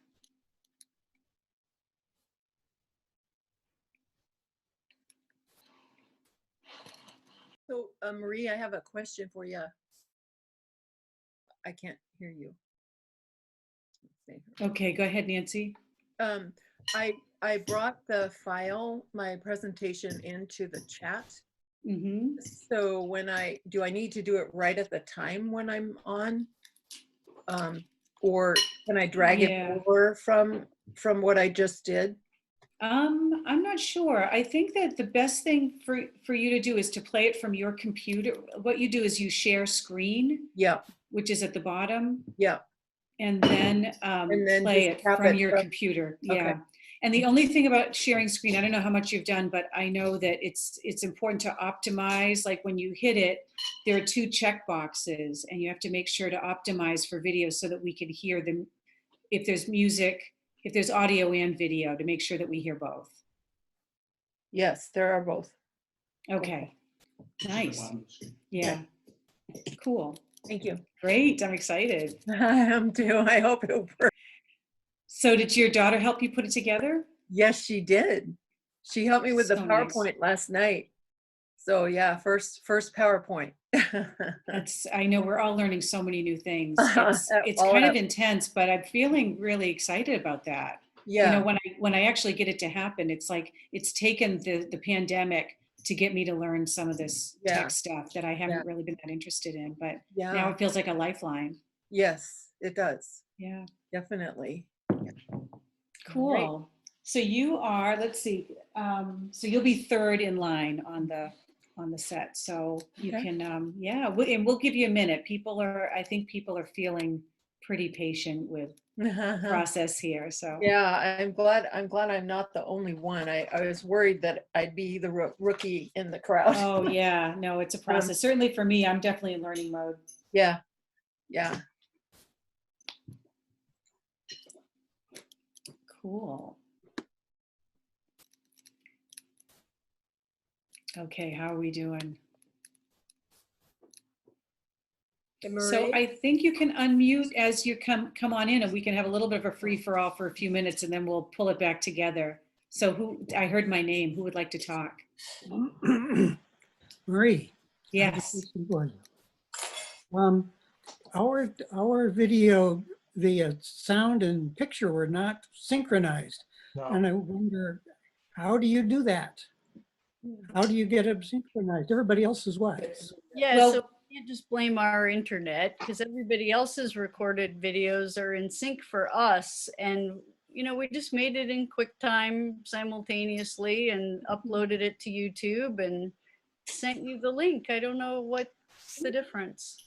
So, Marie, I have a question for you. I can't hear you. Okay, go ahead, Nancy. I brought the file, my presentation, into the chat. So when do I need to do it right at the time when I'm on? Or can I drag it over from what I just did? I'm not sure. I think that the best thing for you to do is to play it from your computer. What you do is you share screen. Yeah. Which is at the bottom. Yeah. And then, play it from your computer. Yeah. Okay. And the only thing about sharing screen, I don't know how much you've done, but I know that it's important to optimize. Like when you hit it, there are 2 check boxes, and you have to make sure to optimize for video so that we can hear them. If there's music, if there's audio and video, to make sure that we hear both. Yes, there are both. Okay. Nice. Yeah. Cool. Thank you. Great. I'm excited. I am too. I hope it works. So did your daughter help you put it together? Yes, she did. She helped me with the So nice. PowerPoint last night. So yeah, first PowerPoint. I know we're all learning so many new things. It's kind of intense, but I'm feeling really excited about that. Yeah. You know, when I actually get it to happen, it's like it's taken the pandemic to get me to learn some of this tech stuff that I haven't really been that interested in, but now it feels like a lifeline. Yes, it does. Yeah. Definitely. Cool. Great. So you are, let's see, so you'll be 3rd in line on the set. So you can, and we'll give you a minute. I think people are feeling pretty patient with process here. So yeah, I'm glad I'm not the only one. I was worried that I'd be the rookie in the crowd. Oh yeah, no, it's a process. Certainly for me, I'm definitely in learning mode. Yeah. Yeah. Cool. Okay, how are we doing? So I think you can unmute as you come on in, and we can have a little bit of a free-for-all for a few minutes, and then we'll pull it back together. So I heard my name. Who would like to talk? Marie. Yes. Our video, the sound and picture were not synchronized. No. And I wonder, how do you do that? How do you get it synchronized? Everybody else's was. Yeah, well, so you can't just blame our internet, because everybody else's recorded videos are in sync for us. And, you know, we just made it in QuickTime simultaneously and uploaded it to YouTube and sent you the link. I don't know what's the difference.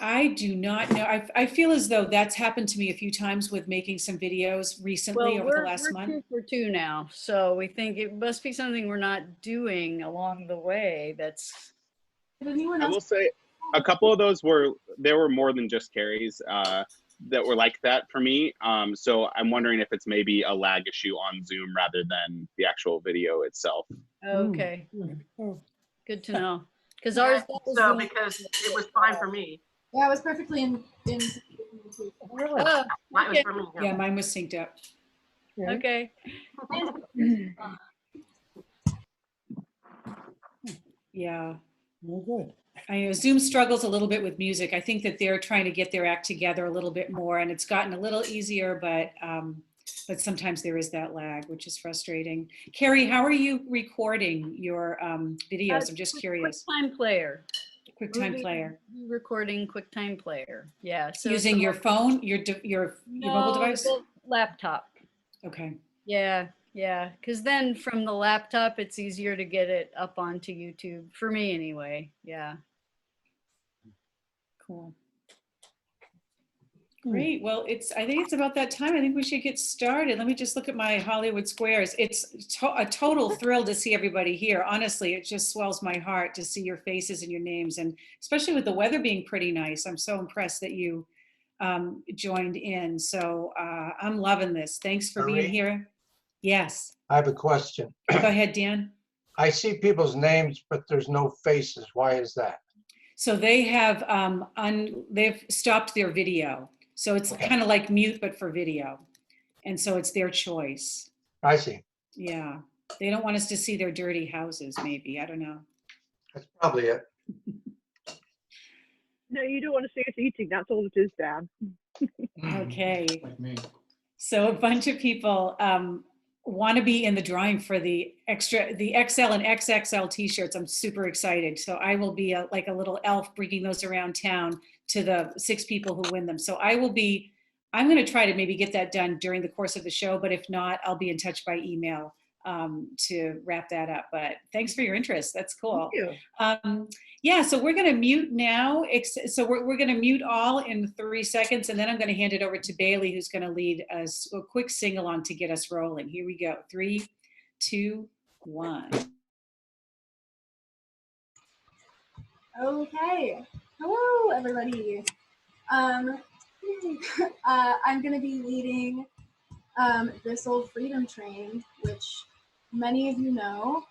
I do not know. I feel as though that's happened to me a few times with making some videos recently over the last month. We're 2 for 2 now, so we think it must be something we're not doing along the way. That's. I will say a couple of those were more than just carries that were like that for me. So I'm wondering if it's maybe a lag issue on Zoom rather than the actual video itself. Okay. Good to know. Because ours. So because it was fine for me. Yeah, it was perfectly in Really? Mine was for me. Yeah, mine was synced up. Okay. Yeah. Well, good. I know Zoom struggles a little bit with music. I think that they're trying to get their act together a little bit more, and it's gotten a little easier, but sometimes there is that lag, which is frustrating. Carrie, how are you recording your videos? I'm just curious. QuickTime Player. QuickTime Player. Recording QuickTime Player. Yeah. So using your phone, your mobile device? Laptop. Okay. Yeah. Yeah. Because then from the laptop, it's easier to get it up onto YouTube. For me anyway. Yeah. Cool. Great. Well, I think it's about that time. I think we should get started. Let me just look at my Hollywood Squares. It's a total thrill to see everybody here. Honestly, it just swells my heart to see your faces and your names, and especially with the weather being pretty nice. I'm so impressed that you joined in. So I'm loving this. Thanks for being here. Yes. I have a question. Go ahead, Dan. I see people's names, but there's no faces. Why is that? So they have they've stopped their video. So it's kind of like mute, but for video. And so it's their choice. I see. Yeah. They don't want us to see their dirty houses, maybe. I don't know. That's probably it. No, you don't want to see us eating. That's all it is, Dan. Okay. Like me. So a bunch of people want to be in the drawing for the XL and XXL t-shirts. I'm super excited. So I will be like a little elf bringing those around town to the 6 people who win them. So I'm going to try to maybe get that done during the course of the show, but if not, I'll be in touch by email to wrap that up. But thanks for your interest. That's cool. Thank you. Yeah, so we're going to mute now. So we're going to mute all in 3 seconds, and then I'm going to hand it over to Bailey, who's going to lead us a quick sing-along to get us rolling. Here we go. 3, 2, 1. Okay. Hello, everybody. I'm going to be leading This Old Freedom Train, which many of you know.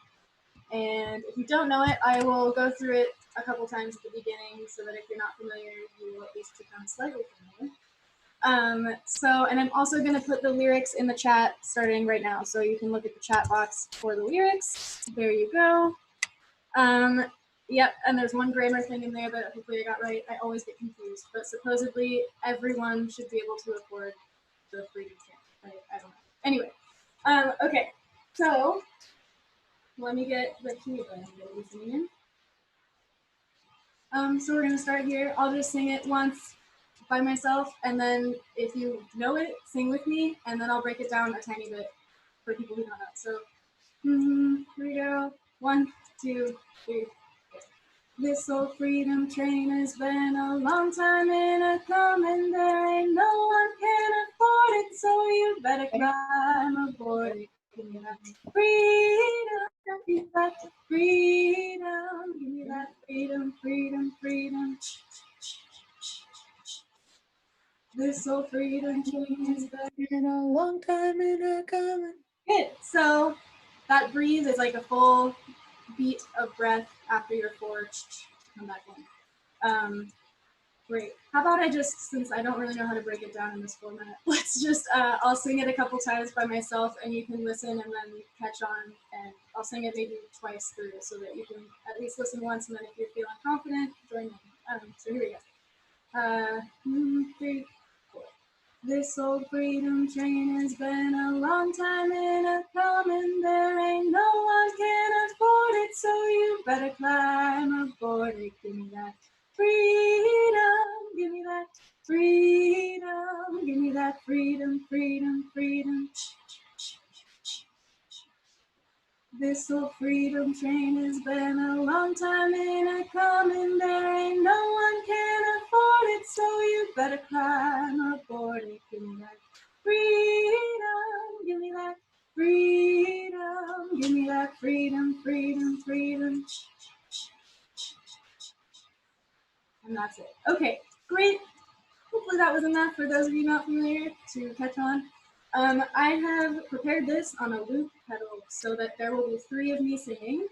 And if you don't know it, I will go through it a couple times at the beginning so that if you're not familiar, you will at least become slightly familiar. And I'm also going to put the lyrics in the chat starting right now. So you can look at the chat box for the lyrics. There you go. Yep, and there's one grammar thing in there that hopefully I got right. I always get confused, but supposedly everyone should be able to afford the freedom train. I don't know. Anyway, okay, so let me get the key in. So we're gonna start here. I'll just sing it once by myself, and then if you know it, sing with me, and then I'll break it down a tiny bit for people who don't know. So here we go. 1, 2, 3. This old freedom train has been a long time in a coming. There ain't no one can afford it, so you better climb aboard. Give me that freedom, give me that freedom, give me that freedom, freedom, freedom. This old freedom train has been a long time in a coming. Good. So that breathe is like a full beat of breath after your 4. Come back in. Great. How about I just, since I don't really know how to break it down in this format, let's just, I'll sing it a couple times by myself and you can listen and then catch on, and I'll sing it maybe twice through so that you can at least listen once, and then if you're feeling confident, join me. So here we go. 3, 4. This old freedom train has been a long time in a coming. There ain't no one can afford it, so you better climb aboard it. Give me that freedom, give me that freedom, give me that freedom, freedom, freedom. This old freedom train has been a long time in a coming. There ain't no one can afford it, so you better climb aboard it. Give me that freedom, give me that freedom, give me that freedom, freedom, freedom. And that's it. Okay, great. Hopefully that was enough for those of you not familiar to catch on. I have prepared this on a loop pedal so that there will be 3 of me singing.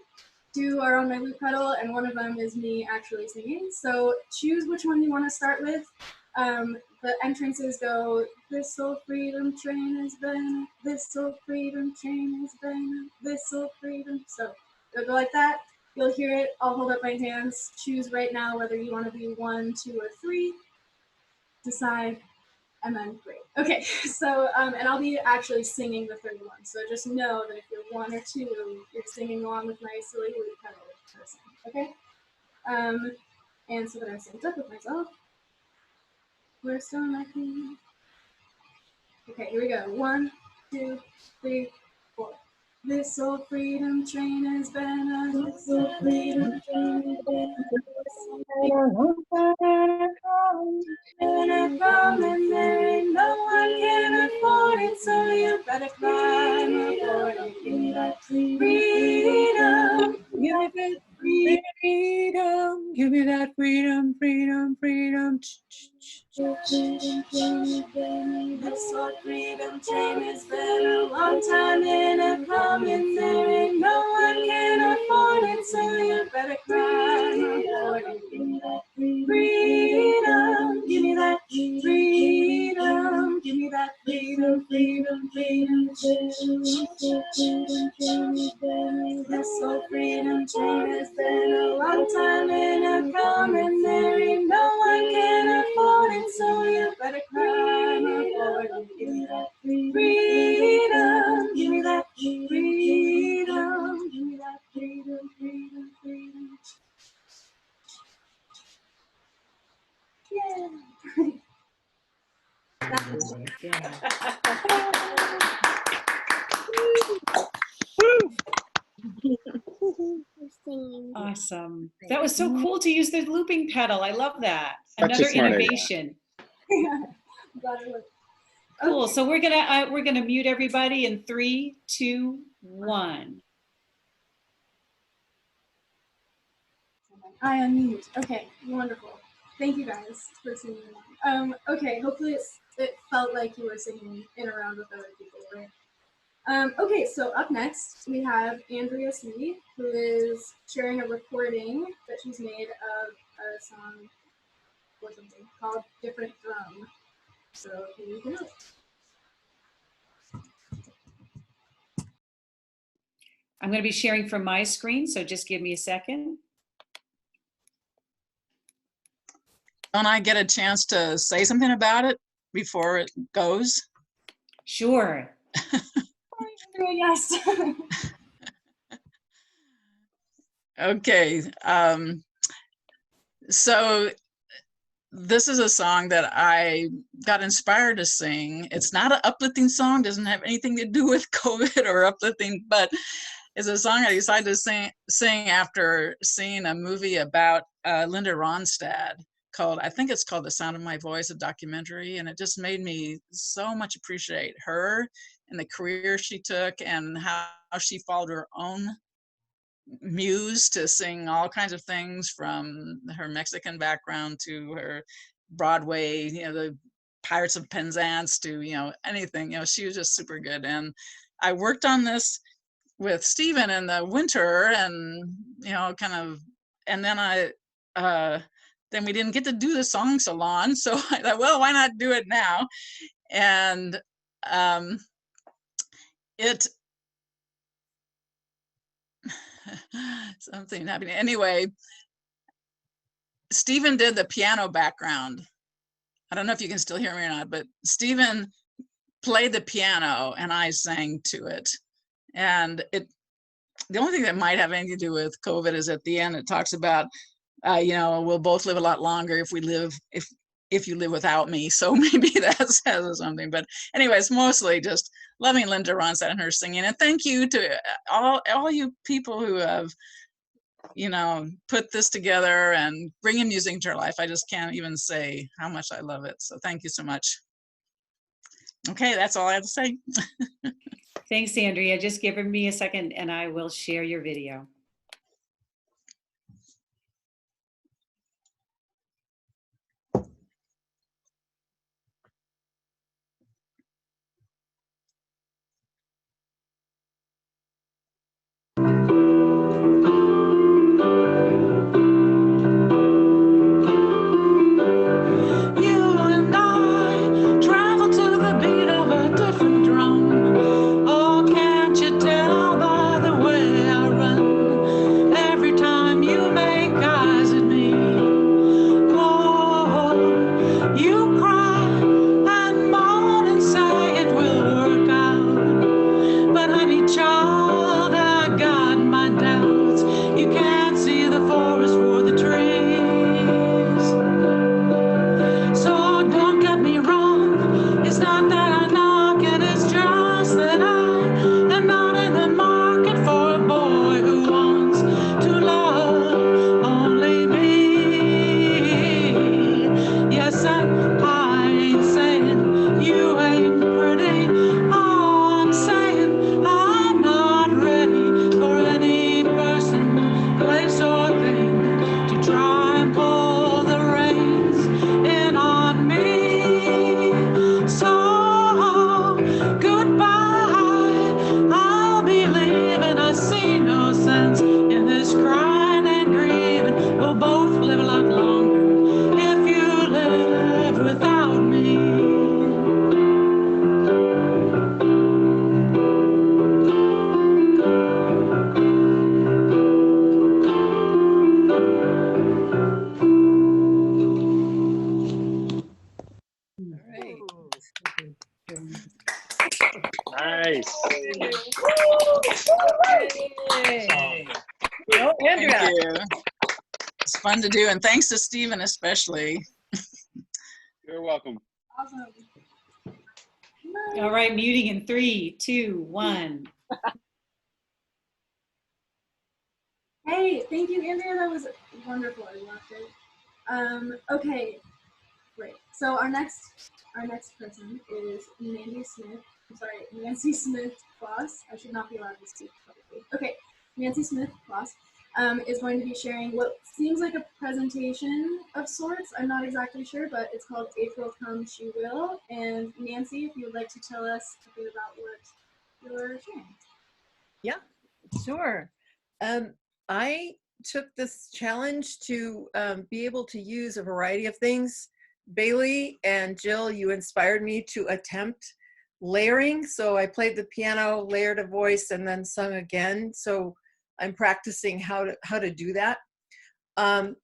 2 are on my loop pedal and 1 of them is me actually singing. So choose which one you want to start with. The entrances go, this old freedom train has been, this old freedom train has been, this old freedom. So it'll go like that. You'll hear it. I'll hold up my hands. Choose right now whether you want to be 1, 2, or 3. Decide. And then great. Okay, so and I'll be actually singing the 3rd one. So just know that if you're 1 or 2, you're singing along with my silly loop pedal person. Okay? And so that I'm synced up with myself. We're still lucky. Okay, here we go. 1, 2, 3, 4. This old freedom train has been a this old freedom train has been a coming. There ain't no one can afford it, so you better climb aboard it. Give me that freedom, give me that freedom, give me that freedom, freedom, freedom. This old freedom train has been a long time in a coming. There ain't no one can afford it, so you better climb aboard Give me that freedom, give me that freedom, give me that freedom, freedom, freedom. This old freedom train has been a long time in a coming. There ain't no one can afford it, so you better climb aboard. Give me that freedom, give me that freedom, give me that freedom, freedom, freedom. Yeah. Awesome. That was so cool to use the looping pedal. I love that. Such a Another smart idea. innovation. Glad it worked. Cool. So we're gonna mute everybody in 3, 2, 1. I unmute. Okay, wonderful. Thank you guys for singing along. Okay, hopefully it felt like you were singing in a round with other people, right? Okay, so up next we have Andrea Smee, who is sharing a recording that she's made of a song or something called Different Drum. So here you go. I'm going to be sharing from my screen, so just give me a second. Don't I get a chance to say something about it before it goes? Sure. Yes. Okay. So this is a song that I got inspired to sing. It's not an uplifting song, doesn't have anything to do with COVID or uplifting, but it's a song I decided to sing after seeing a movie about Linda Ronstadt called, I think it's called The Sound of My Voice, a documentary, and it just made me so much appreciate her and the career she took and how she followed her own muse to sing all kinds of things, from her Mexican background to her Broadway, the Pirates of Penzance to, anything, she was just super good. And I worked on this with Stephen in the winter and, and then then we didn't get to do the song salon. So I thought, well, why not do it now? And something happening. Anyway, Stephen did the piano background. I don't know if you can still hear me or not, but Stephen played the piano and I sang to it. And the only thing that might have anything to do with COVID is at the end, it talks about, we'll both live a lot longer if you live without me. So maybe that says something. But anyway, it's mostly just loving Linda Ronstadt and her singing. And thank you to all you people who have, put this together and bringing music into our life. I just can't even say how much I love it. So thank you so much. Okay, that's all I have to say. Thanks, Andrea. Just give me a second and I will share your video. Oh, can't you tell by the way I run? we'll both live a lot longer if you live without me. Nice. Oh, Andrea. Thank you. It's fun to do, and thanks to Stephen especially. You're welcome. Awesome. All right, muting in 3, 2, 1. Hey, thank you, Andrea. That was wonderful. I loved it. Okay, great. So our next person is Nancy Smith. I'm sorry, Nancy Smith Kloss. I should not be allowed to speak publicly. Okay, Nancy Smith Kloss is going to be sharing what seems like a presentation of sorts. I'm not exactly sure, but it's called April Come She Will. And Nancy, if you would like to tell us a bit about what you're sharing. Yeah, sure. I took this challenge to be able to use a variety of things. Bailey and Jill, you inspired me to attempt layering. So I played the piano, layered a voice, and then sung again. So I'm practicing how to do that. And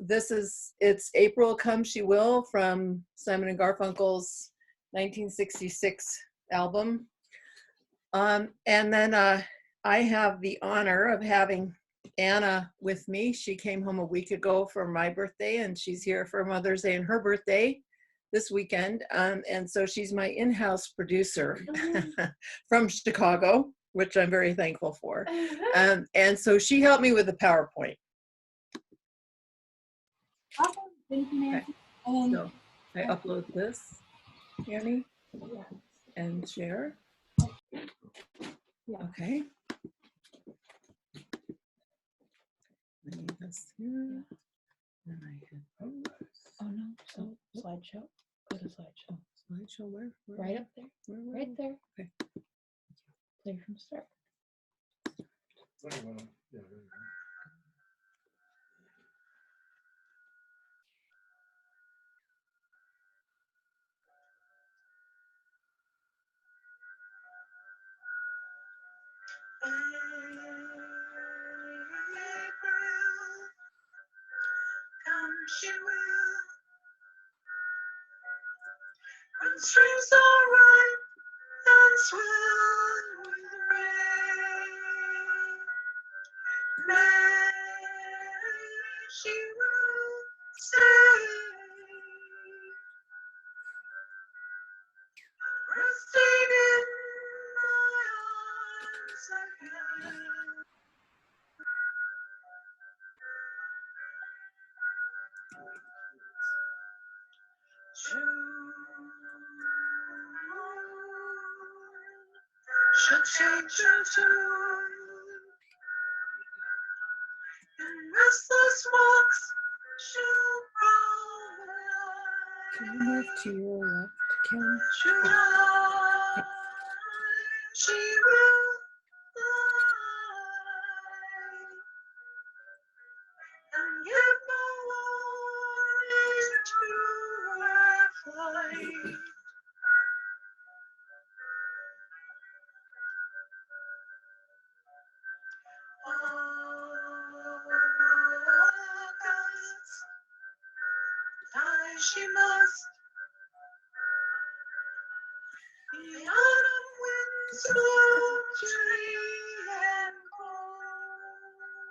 it's April Come She Will from Simon and Garfunkel's 1966 album. And then I have the honor of having Anna with me. She came home a week ago for my birthday, and she's here for Mother's Day and her birthday this weekend. And so she's my in-house producer from Chicago, which I'm very thankful for. And so she helped me with the PowerPoint. Awesome. Thank you, Nancy. Okay. So I upload this, Annie, and share. Okay. I need this here. Then I hit post. Oh no, so slideshow, go to slideshow. Slideshow where? Right up there, Where? right there. Okay. Play from start. Come she will. When streams are ripe and swell with rain, May she will stay, resting in my arms again. She'll change her tune in restless walks. She'll prowl. Can you move to your left, Kim? She'll fly. She will fly and give no warning to her flight. She must. The autumn winds blow tree and cold.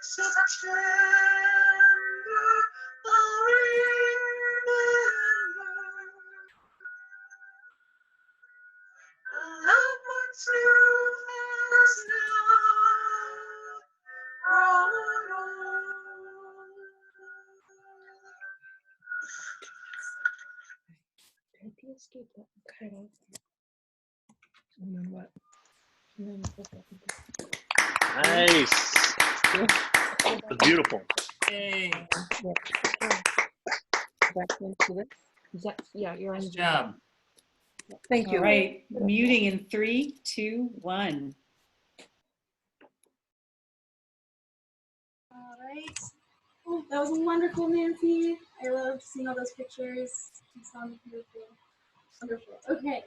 September, I'll remember. A love once new has now grown old. If you escape that, cut it off. And then what? And then flip it. Nice. That's beautiful. Hey. Back into this. Yeah, you're on. Nice job. Thank you. All right, muting in 3, 2, 1. All Great. Oh, that was wonderful, Nancy. I loved seeing all those pictures. It sounded beautiful. Wonderful. Okay.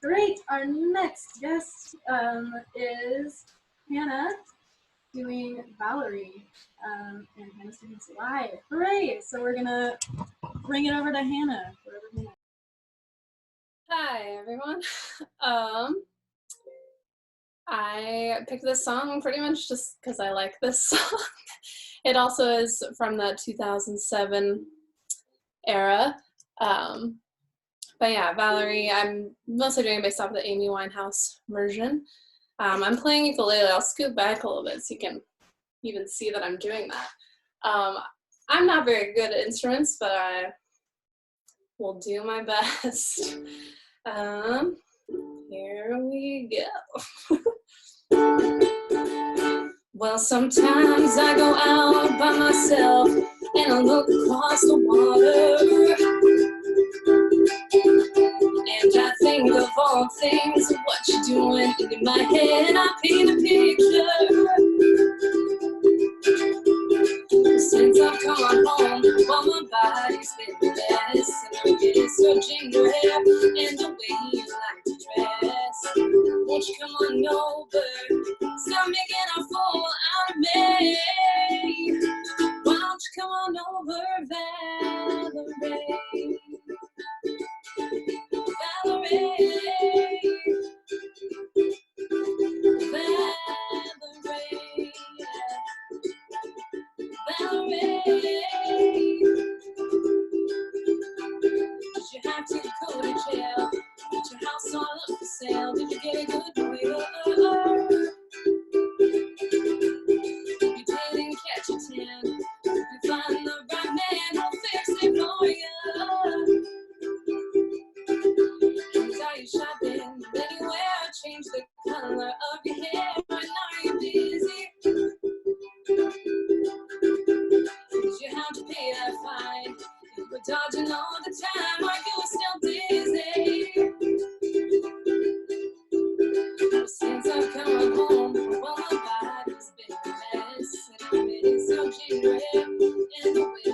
Great. Our next guest is Hannah doing Valerie. And Hannah's doing this live. Hooray! So we're gonna bring it over to Hannah. Hi everyone. I picked this song pretty much just because I like this song. It also is from the 2007 era. But yeah, Valerie, I'm mostly doing it based off the Amy Winehouse version. I'm playing ukulele. I'll scoot back a little bit so you can even see that I'm doing that. I'm not very good at instruments, but I will do my best. Here we go. Well, sometimes I go out by myself and I look across the water, and I think of all things, of what you're doing, and in my head I paint a picture. Since I've come home, while my body's been a mess, and I'm getting so ginger hair, and the way you like to dress. Won't you come on over, stop making a fool out of me. Why don't you come on over, Valerie? Valerie, Valerie, did you have to go to jail? Did your house all up for sale? Did you get a good deal? You didn't catch a tan. Did you find the right man who'll fix it for you? And are you shopping anywhere? Change the color of your hair. And are you busy? Did you have to pay that fine? You were dodging all the time. Are you still dizzy? Since I've come home, well, my body's been a mess, and I'm getting so ginger hair, and the way you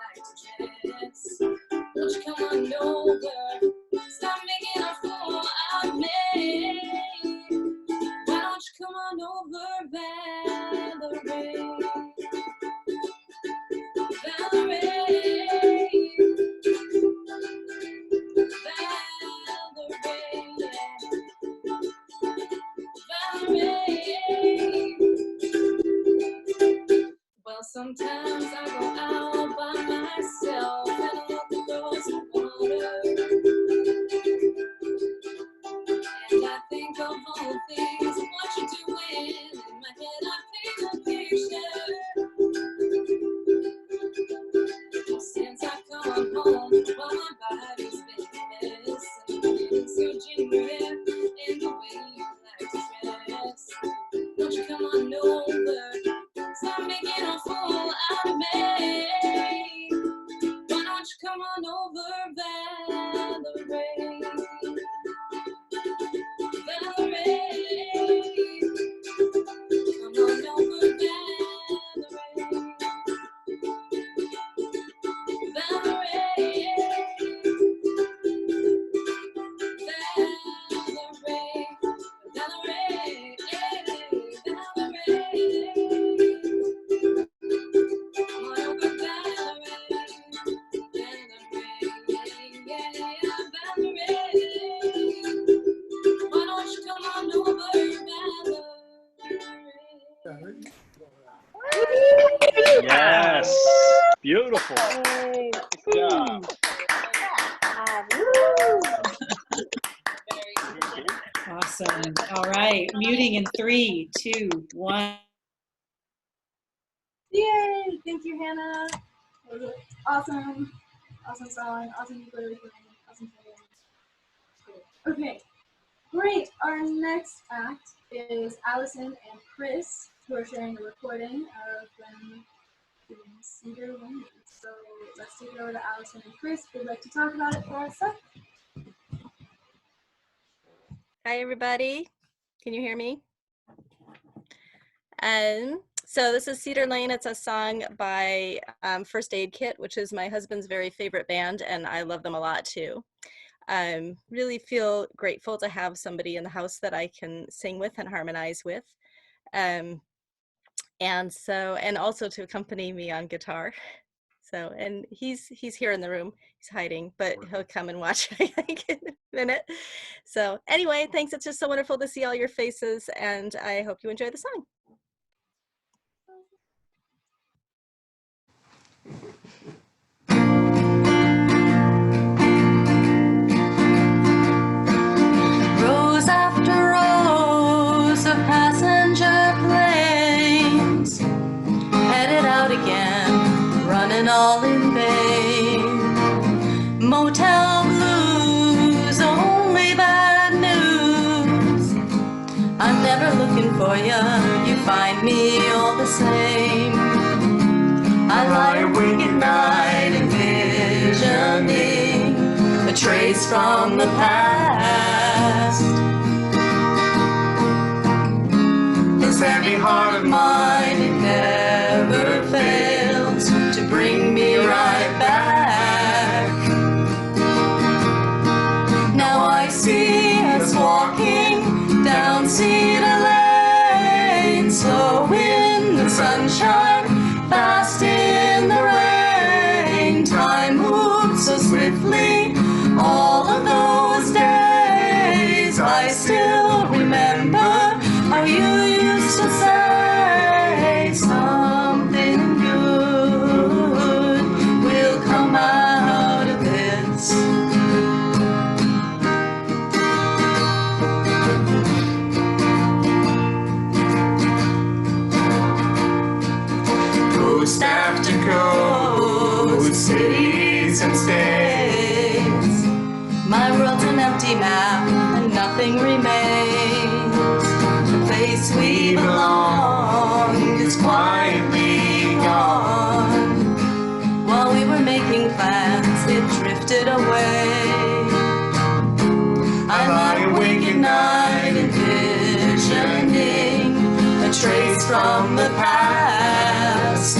like to dress. Won't you come on over? Stop making a fool out of me. Why don't you come on over, Valerie? Valerie, Valerie. Well, sometimes I go out by myself and I look across the water, and I think of all the things, what you're doing. In my head I paint a picture. Since I've come home, well, my body's been a mess, and I'm getting so ginger hair, and the way you like to dress. Won't you come on over? Stop making a fool out of me. Why don't you come on over, Valerie? Valerie, come on over, Valerie. Valerie, Valerie, Yes. Beautiful. Good job. Awesome. All right. Muting in 3, 2, 1. Yay! Thank you, Hannah. That was awesome. Awesome song. Awesome ukulele playing. Awesome singing. Okay. Great. Our next act is Allison and Chris, who are sharing a recording of them doing Cedar Lane. So let's take it over to Allison and Chris. Who'd like to talk about it for us? Hi, everybody. Can you hear me? So this is Cedar Lane. It's a song by First Aid Kit, which is my husband's very favorite band, and I love them a lot too. Really feel grateful to have somebody in the house that I can sing with and harmonize with. And also to accompany me on guitar. So, and he's here in the room. He's hiding, but he'll come and watch I think in a minute. So anyway, thanks. It's just so wonderful to see all your faces, and I hope you enjoy the song. Rows after rows of passenger planes headed out again, running all in vain. Motel blues, only bad news. I'm never looking for you, you find me all the same. I lie awake at night envisioning a trace from the past. This heavy heart of mine, it never fails to bring me right back. Now I see us walking down Cedar Lane, slow in the sunshine, fast in the rain. Time moves so swiftly, all of those days I still remember how you used to say something good will come out of this. Coast after coast, cities and states, my world's an empty map and nothing remains. The place we belong is quietly gone. While we were making plans, it drifted away. I lie awake at night envisioning a trace from the past.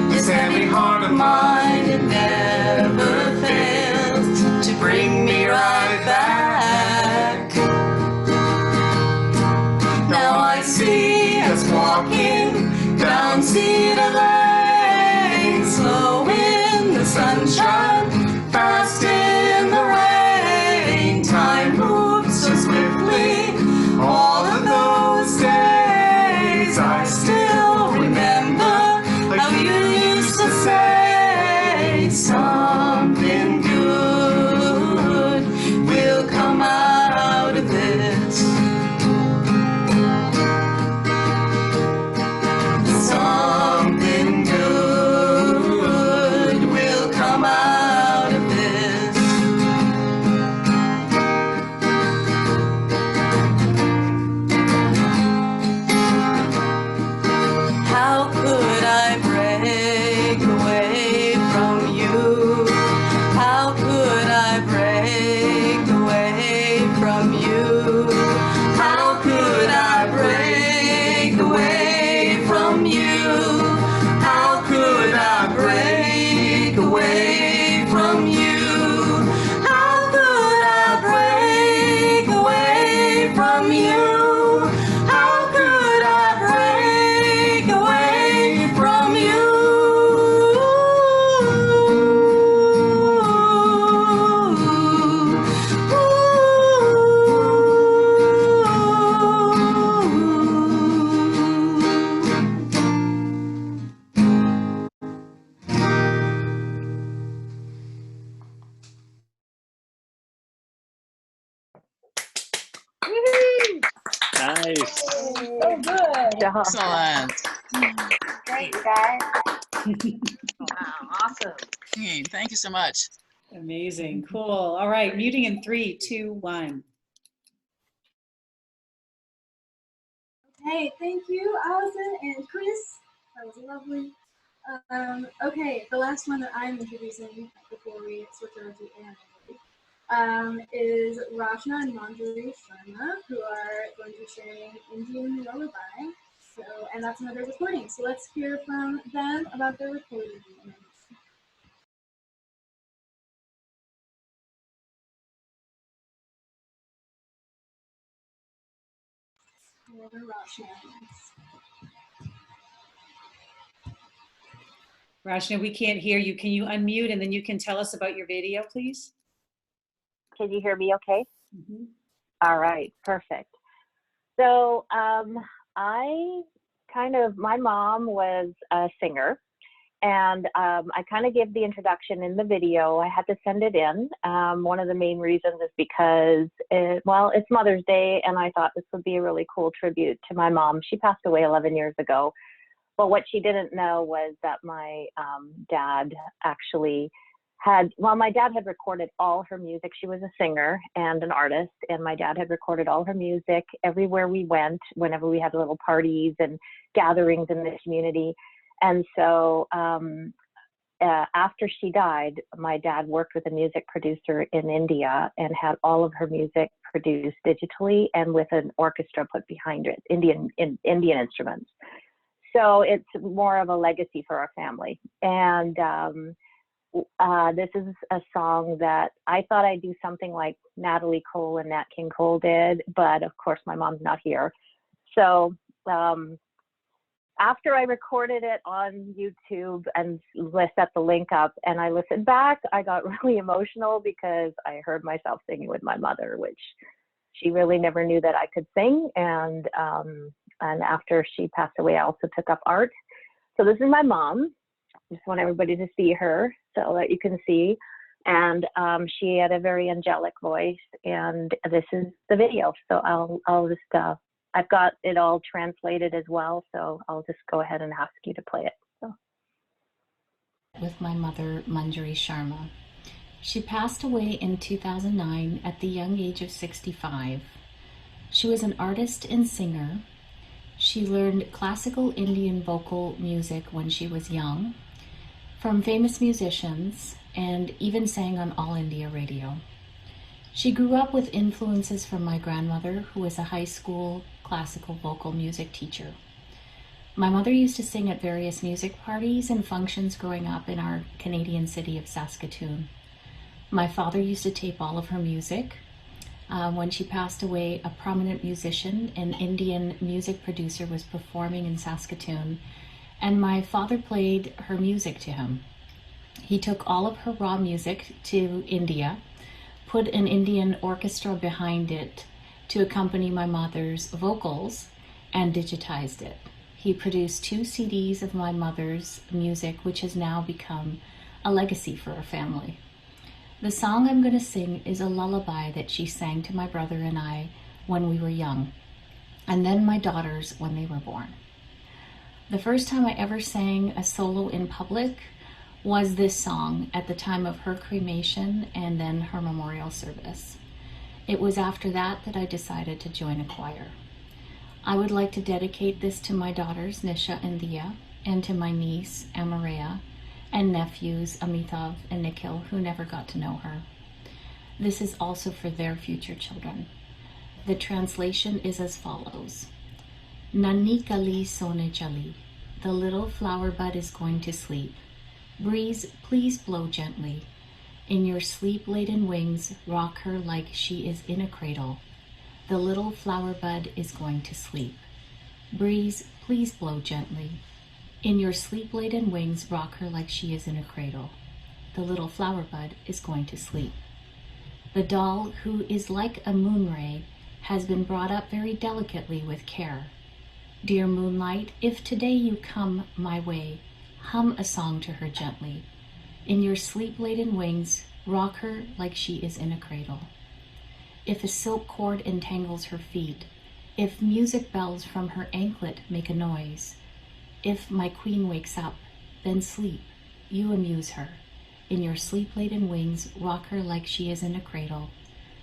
This heavy heart of mine, it never fails to bring me right back. Now I see us walking down Cedar Lane, slow in the sunshine, fast in the rain. Time moves so swiftly, all of those days I still remember how you used to say something good will come out of this. Something good will come out of this. How could I break away from you? How could I break away from you? How could I break away from you? How could I break away from you? How could I break away from you? How could I break away from you? Nice. So good. Excellent. Great, guys. Wow, awesome. Hey, thank you so much. Amazing, cool. All right, muting in 3, 2, 1. Okay, thank you, Allison and Chris. That was lovely. Okay, the last one that I'm introducing before we switch over to Anna is Rachna and Manjari Sharma, who are going to be sharing Indian Lullaby. So, and that's another recording. So let's hear from them about their recording. Rachna, we can't hear you. Can you unmute and then you can tell us about your video, please? Can you hear me okay? All right, perfect. So my mom was a singer, and I kind of gave the introduction in the video. I had to send it in. One of the main reasons is because, it's Mother's Day, and I thought this would be a really cool tribute to my mom. She passed away 11 years ago. But what she didn't know was that my dad actually my dad had recorded all her music. She was a singer and an artist, and my dad had recorded all her music everywhere we went, whenever we had little parties and gatherings in the community. And so after she died, my dad worked with a music producer in India and had all of her music produced digitally and with an orchestra put behind it, Indian instruments. So it's more of a legacy for our family. And this is a song that I thought I'd do something like Natalie Cole and Nat King Cole did, but of course my mom's not here. So after I recorded it on YouTube and set the link up and I listened back, I got really emotional because I heard myself singing with my mother, which she really never knew that I could sing. And after she passed away, I also took up art. So this is my mom. I just want everybody to see her so that you can see. And she had a very angelic voice, and this is the video. So I'll just, I've got it all translated as well. So I'll just go ahead and ask you to play it. So. With my mother, Manjari Sharma. She passed away in 2009 at the young age of 65. She was an artist and singer. She learned classical Indian vocal music when she was young from famous musicians and even sang on All India Radio. She grew up with influences from my grandmother, who was a high school classical vocal music teacher. My mother used to sing at various music parties and functions growing up in our Canadian city of Saskatoon. My father used to tape all of her music. When she passed away, a prominent musician, an Indian music producer, was performing in Saskatoon, and my father played her music to him. He took all of her raw music to India, put an Indian orchestra behind it to accompany my mother's vocals, and digitized it. He produced 2 CDs of my mother's music, which has now become a legacy for our family. The song I'm going to sing is a lullaby that she sang to my brother and I when we were young, and then my daughters when they were born. The first time I ever sang a solo in public was this song at the time of her cremation and then her memorial service. It was after that that I decided to join a choir. I would like to dedicate this to my daughters, Nisha and Dia, and to my niece, Amareya, and nephews, Amitav and Nikhil, who never got to know her. This is also for their future children. The translation is as follows. Nanni kali sone chali, the little flower bud is going to sleep. Breeze, please blow gently. In your sleep-laden wings, rock her like she is in a cradle. The little flower bud is going to sleep. Breeze, please blow gently. In your sleep-laden wings, rock her like she is in a cradle. The little flower bud is going to sleep. The doll, who is like a moon ray, has been brought up very delicately with care. Dear moonlight, if today you come my way, hum a song to her gently. In your sleep-laden wings, rock her like she is in a cradle. If a silk cord entangles her feet, if music bells from her anklet make a noise, if my queen wakes up, then sleep, you amuse her. In your sleep-laden wings, rock her like she is in a cradle.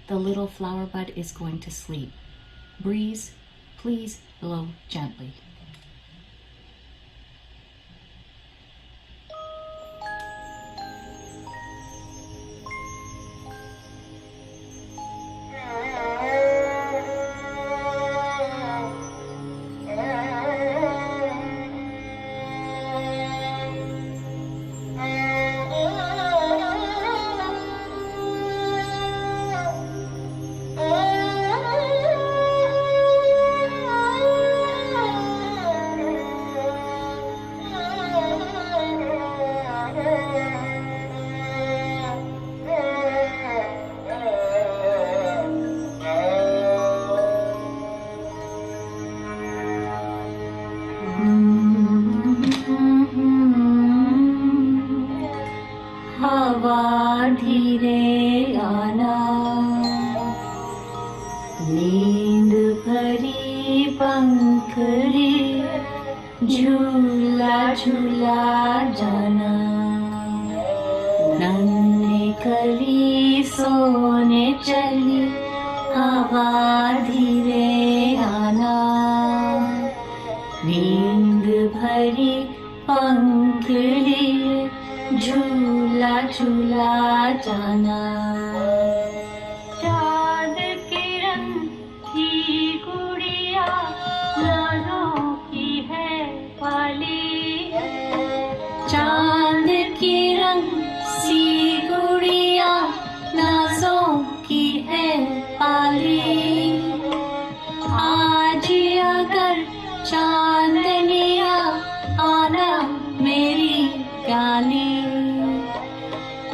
The little flower bud is going to sleep. Breeze, please blow gently. झूला झूला जाना नन्ही कली सोने चली हवा धीरे आना नींद भरी पंख लिए झूला झूला जाना चाँद किरण की गुड़िया नाजों की है वाली चाँद किरण सी गुड़िया नाजों की है पाली आज अगर चांदनिया आना मेरी गाली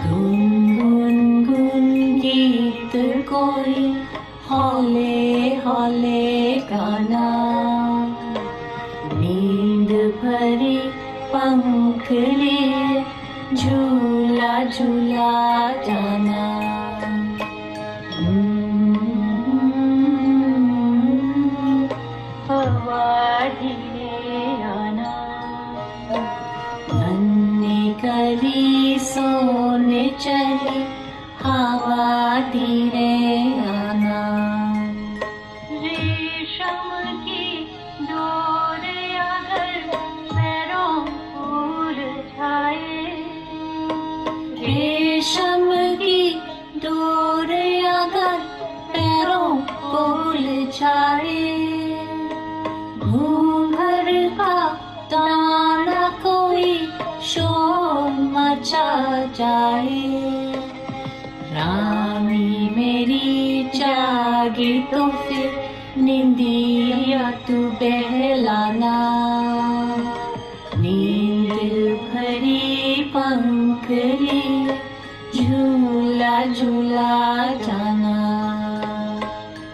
गुनगुन गीत कोई हौले हौले गाना नींद भरी पंख लिए झूला झूला जाना हवा धीरे आना नन्ही कली सोने चली हवा धीरे आना रेशम की डोर अगर पैरों फूल छाए रेशम की डोर अगर पैरों फूल छाए घूंघर का ताना कोई शोर मचा जाए रानी मेरी जागी तो फिर निंदिया तू बहलाना नींद भरी पंख लिए झूला झूला जाना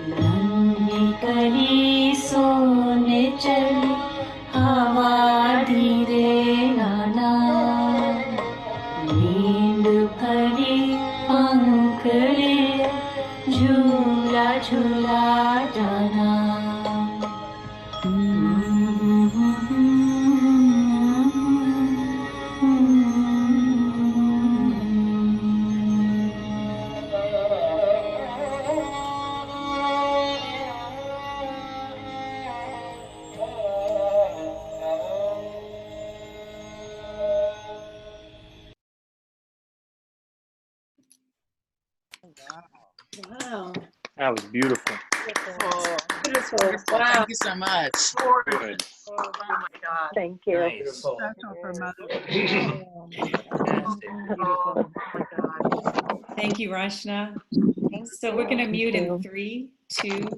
नन्ही कली सोने चली हवा धीरे आना नींद भरी पंख लिए झूला झूला जाना Wow. That was beautiful. Beautiful. Wonderful. Wow. Thank you so much. Good. Oh my God. Thank you. Nice. Special for Mother's Day. Oh my God. Thank you, Rashna. So we're going to mute in 3, 2,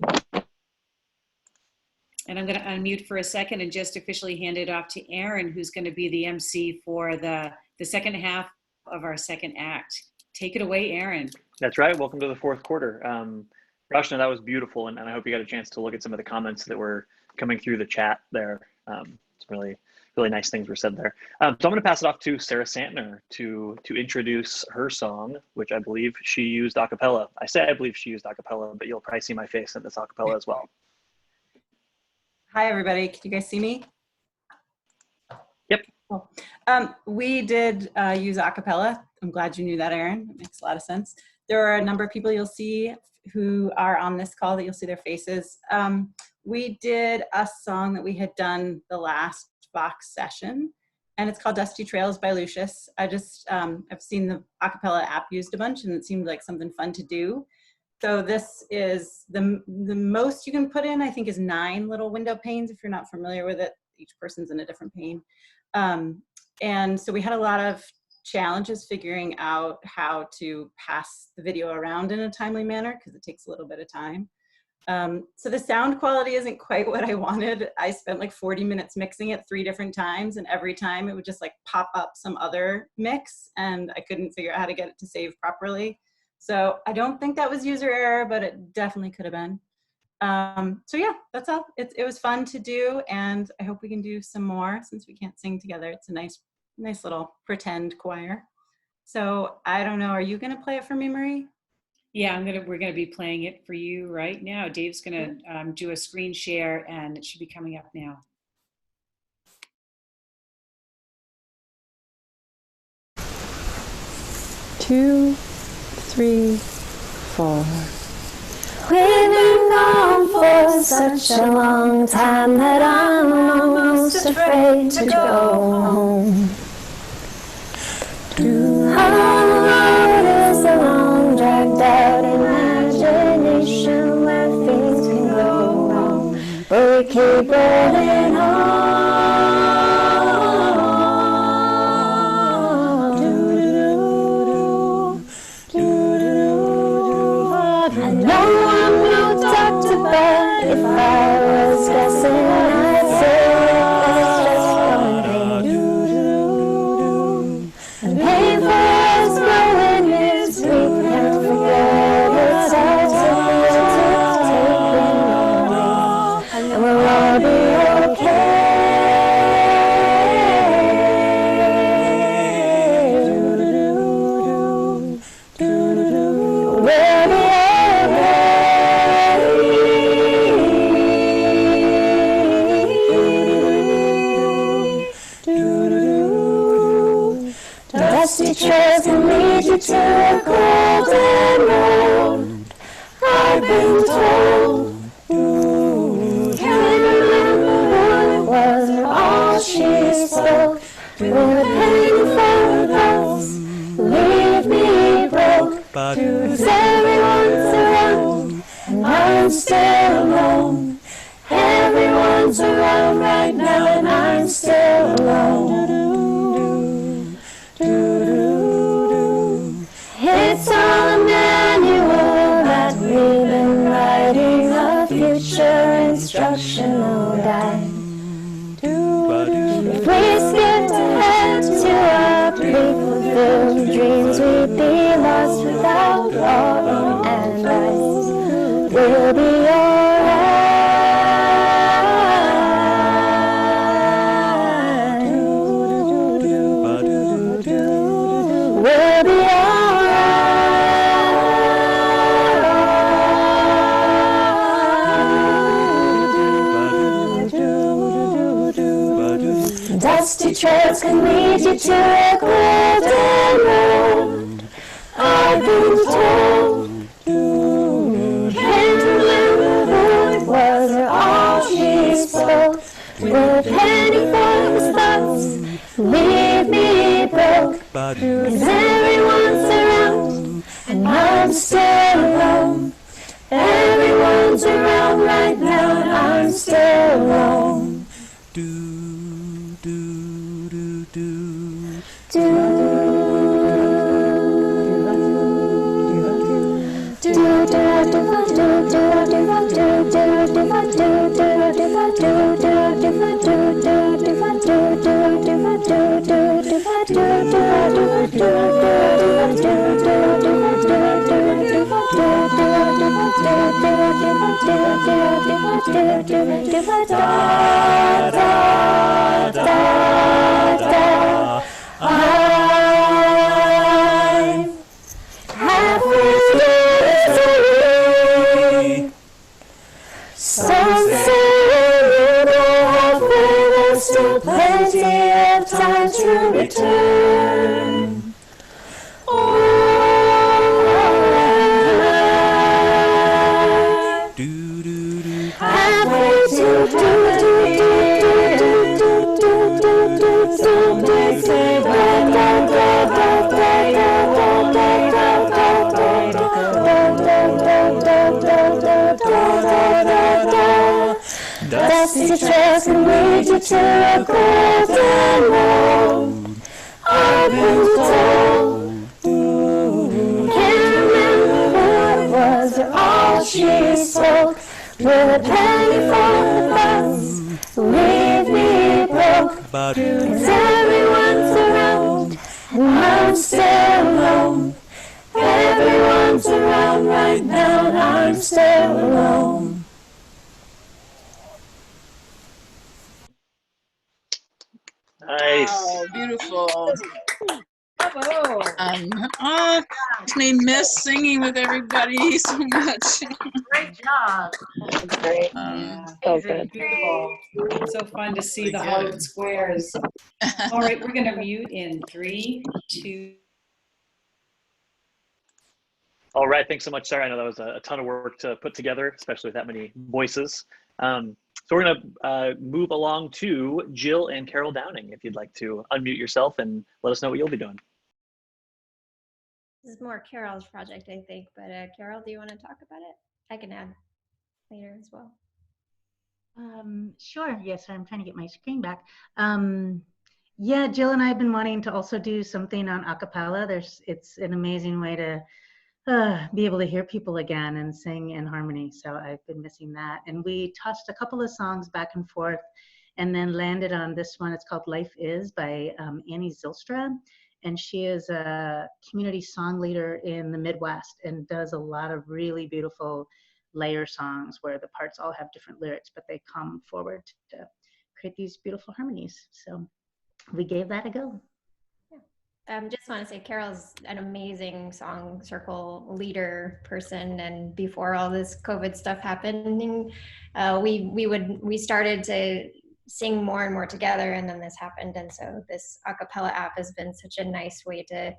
and I'm going to unmute for a second and just officially hand it off to Aaron, who's going to be the MC for the second half of our second act. Take it away, Aaron. That's right. Welcome to the fourth quarter. Rashna, that was beautiful, and I hope you got a chance to look at some of the comments that were coming through the chat there. It's really, really nice things were said there. So I'm going to pass it off to Sarah Santner to introduce her song, which I believe she used a cappella. I say I believe she used a cappella, but you'll probably see my face in this a cappella as well. Hi, everybody. Can you guys see me? Yep. Cool. We did use a cappella. I'm glad you knew that, Aaron. It makes a lot of sense. There are a number of people you'll see who are on this call that you'll see their faces. We did a song that we had done the last Vox session, and it's called Dusty Trails by Lucius. I've seen the a cappella app used a bunch, and it seemed like something fun to do. So this is the most you can put in, I think, is 9 little window panes. If you're not familiar with it, each person's in a different pane. And so we had a lot of challenges figuring out how to pass the video around in a timely manner because it takes a little bit of time. So the sound quality isn't quite what I wanted. I spent like 40 minutes mixing it 3 different times, and every time it would just like pop up some other mix, and I couldn't figure out how to get it to save properly. So I don't think that was user error, but it definitely could have been. So yeah, that's all. It was fun to do, and I hope we can do some more since we can't sing together. It's a nice little pretend choir. So I don't know, are you gonna play it for me, Marie? Yeah, we're gonna be playing it for you right now. Dave's gonna do a screen share, and it should be coming up now. 2, 3, 4. We've been gone for such a long time that I'm almost afraid to go home. Our road is a long, dragged out imagination where things can go wrong, but we keep rolling on. I know I'm no doctor, but if I was guessing, I'd say it's just growing pain. And pain for us growing is we can't forget it's our taking on, and we'll all be okay. We'll be dusty trails can lead you to a golden road, I've been told. Can't remember who it was or all she spoke. With a penny for a pulse, leave me broke. 'Cause everyone's around and I'm still alone. Everyone's around right now and I'm still alone. It's all a manual that we've been writing, a future instructional guide. If we skipped ahead to our pre-fulfilled dreams, we'd be lost without autumn and ice. We'll be alright. We'll be alright. Dusty trails can lead you to a golden road, I've been told. Can't remember who it was or all she spoke. With a penny for the thoughts, leave me broke. 'Cause everyone's around and I'm still alone. Everyone's around right now and I'm still alone. I'm halfway through Italy. Some say we'll go halfway, there's still plenty of time to return. Halfway to dusty trails can lead you to a golden road, I've been told. Can't remember who it was or all she spoke. With a penny for the bus, leave me broke. 'Cause everyone's around and I'm still alone. Everyone's around right now and I'm still alone. Nice. Oh, beautiful. Bravo. Makes me miss singing with everybody so much. Great job. Great. So good. Beautiful. It's so fun to see the Hollywood Squares. All right, we're going to mute in 3, 2. All right, thanks so much, Sarah. I know that was a ton of work to put together, especially with that many voices. So we're gonna move along to Jill and Carol Downing. If you'd like to unmute yourself and let us know what you'll be doing. This is more Carol's project, I think, but Carol, do you want to talk about it? I can add later as well. Sure. Yes, I'm trying to get my screen back. Yeah, Jill and I have been wanting to also do something on a cappella. It's an amazing way to be able to hear people again and sing in harmony. So I've been missing that. And we tossed a couple of songs back and forth and then landed on this one. It's called Life Is by Annie Zylstra. And she is a community song leader in the Midwest and does a lot of really beautiful layer songs where the parts all have different lyrics, but they come forward to create these beautiful harmonies. So we gave that a go. Just want to say Carol's an amazing song circle leader person, and before all this COVID stuff happening, we started to sing more and more together, and then this happened, and so this a cappella app has been such a nice way to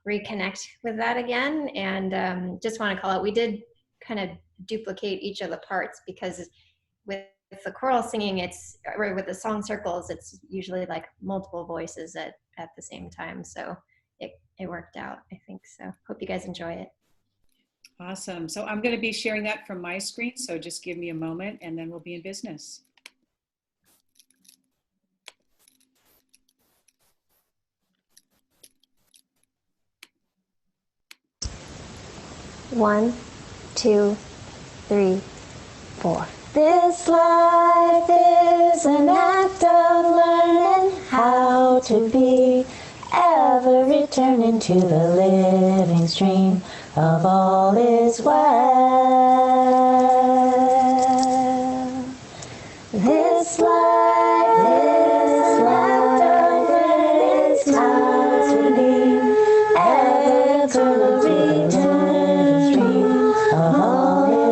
reconnect with that again. And just want to call out, we did kind of duplicate each of the parts because with the choral singing, or with the song circles, it's usually like multiple voices at the same time. So it worked out, I think. So hope you guys enjoy it. Awesome. So I'm going to be sharing that from my screen. So just give me a moment and then we'll be in business. One, two, three, four. This life is an act of learning how to be, ever returning to the living stream of all is well. This life is an act of learning how to be, ever returning to the stream of all is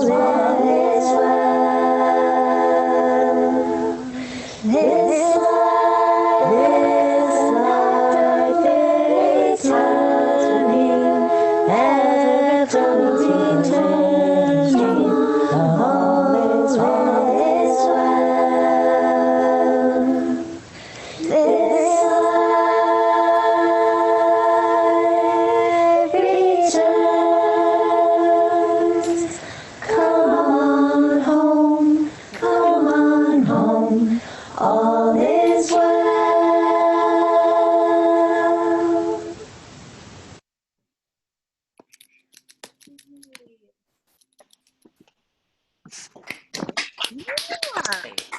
well.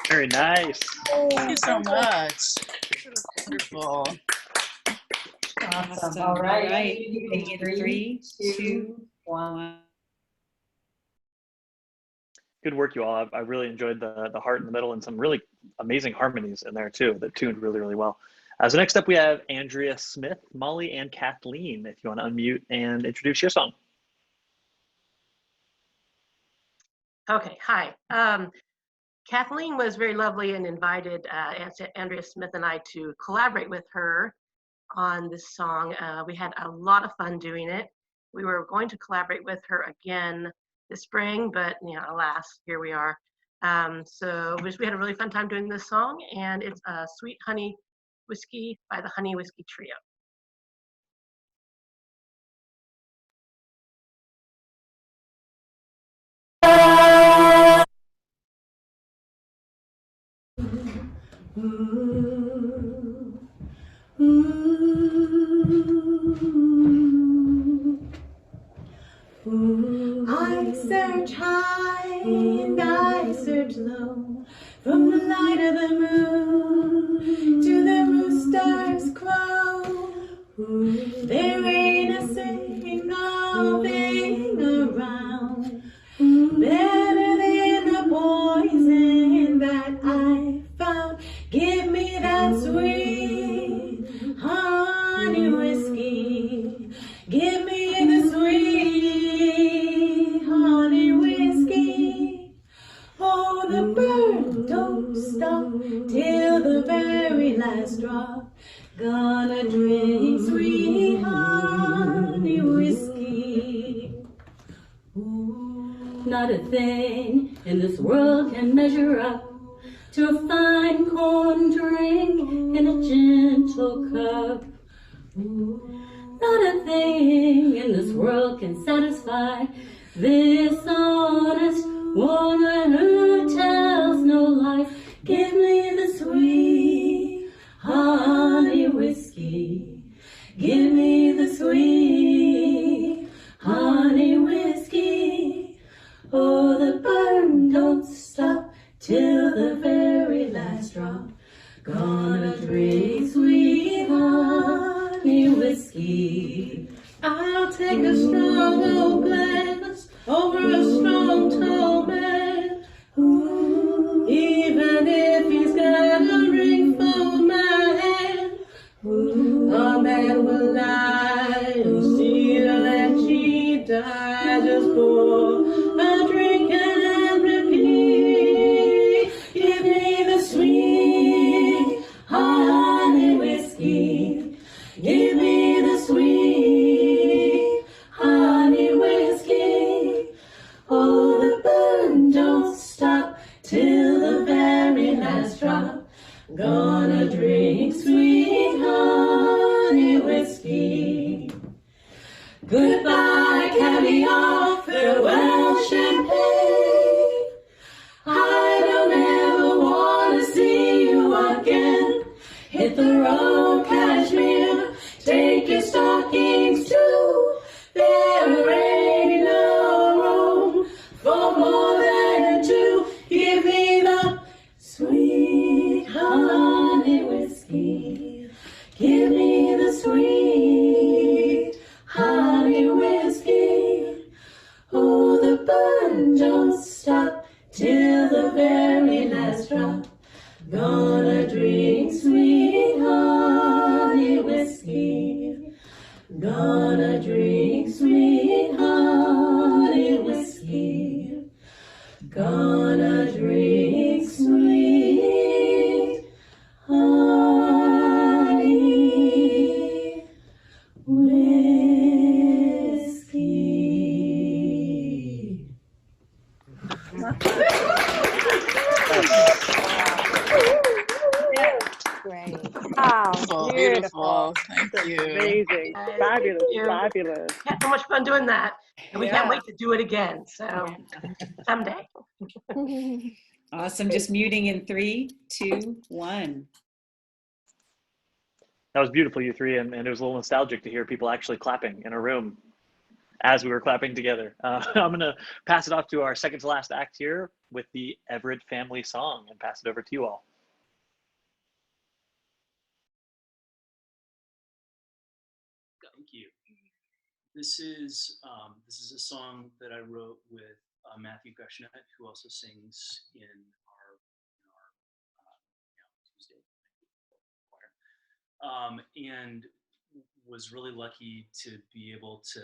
Very nice. Thank you so much. Wonderful. Awesome. All right. In 3, 2, 1. Good work, you all. I really enjoyed the heart in the middle and some really amazing harmonies in there too that tuned really, really well. So next up we have Andrea Smith, Molly, and Kathleen. If you want to unmute and introduce your song. Okay, hi. Kathleen was very lovely and invited Andrea Smith and I to collaborate with her on this song. We had a lot of fun doing it. We were going to collaborate with her again this spring, but alas, here we are. So we had a really fun time doing this song, and it's Sweet Honey Whiskey by the Honey Whiskey Trio. I search high and I search low, from the light of the moon to the rooster's crow. There ain't a single thing around better than the poison that I found. Give me that sweet honey whiskey. Give me last drop. Gonna drink sweet honey whiskey. Not a thing in this world can measure up to a fine corn drink in a gentle cup. Not a thing in this world can satisfy this honest woman who tells no lie. Give me the sweet honey whiskey. Give me the sweet honey whiskey. Oh, the burn don't stop till the very last drop. Gonna drink sweet honey whiskey. I'll take a strong old glass over a strong tall man. Even if he's got a ring for my hand. A man will lie and see that she died just for a drink and repeat. Give me the sweet honey whiskey. Give me the sweet honey whiskey. Oh, the burn don't stop till the very last drop. Gonna drink sweet honey whiskey. Goodbye caviar, farewell champagne. I don't ever wanna see you again. Hit the road, Kashmir, take your stockings too. There ain't no room for more than two. Give me the sweet honey whiskey. Give me the sweet honey whiskey. Oh, the burn don't stop till the very last drop. Gonna drink sweet honey whiskey. Gonna drink sweet honey whiskey. Gonna drink sweet honey whiskey. Great. Wow. Beautiful, Beautiful. beautiful. Thank you. Amazing. Fabulous. Fabulous. Had so much fun doing that. And we can't Yeah. wait to do it again. So someday. Awesome. Just muting in 3, 2, 1. That was beautiful, you three, and it was a little nostalgic to hear people actually clapping in a room as we were clapping together. I'm going to pass it off to our second to last act here with the Everett family song and pass it over to you all. Thank you. This is a song that I wrote with Matthew Gushnet, who also sings in our Tuesday choir, and was really lucky to be able to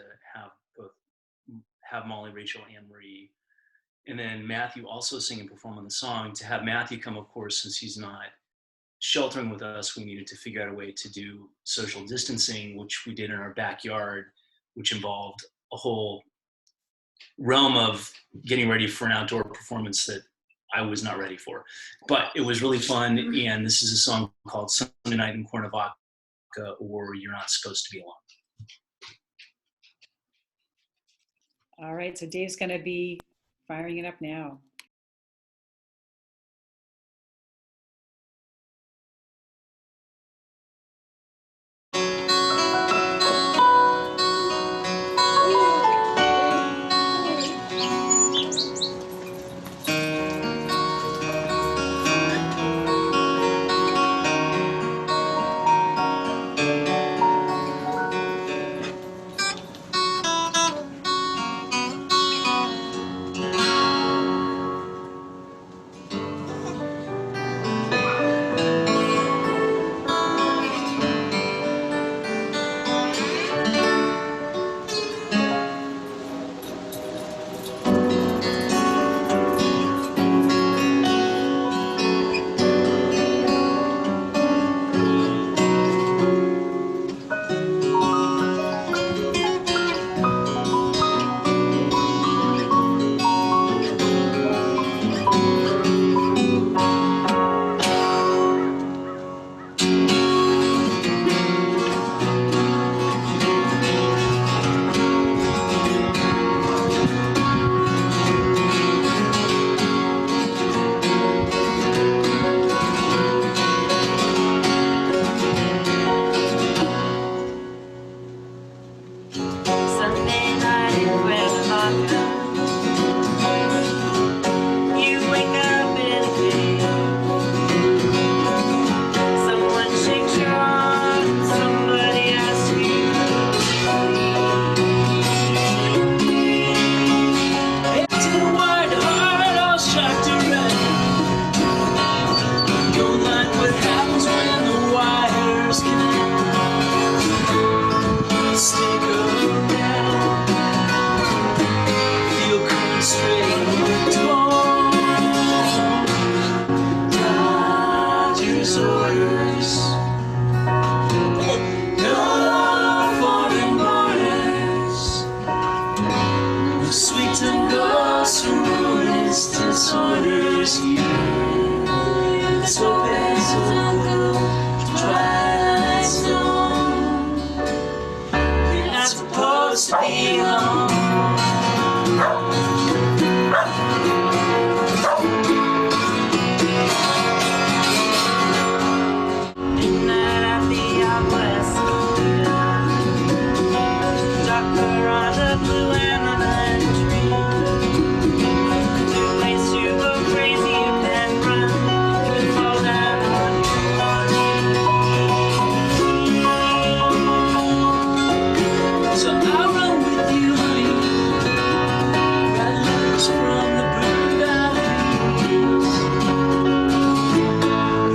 have Molly, Rachel, Anne Marie, and then Matthew also sing and perform on the song. To have Matthew come, of course, since he's not sheltering with us, we needed to figure out a way to do social distancing, which we did in our backyard, which involved a whole realm of getting ready for an outdoor performance that I was not ready for. But it was really fun, and this is a song called Sunday Night in Cuernavaca, or You're Not Supposed to Be Alone. All right, so Dave's going to be firing it up now. orders. No foreign borders. No sweet tongue goes to ruinous disorders. It's open to twilight zone. You're not supposed to be alone. Midnight at the out west, darker on the blue and the lemon tree. Two ways to go crazy, you can run, you can fall down on your knees. So I'll run with you, honey, got lunch from the blue valleys.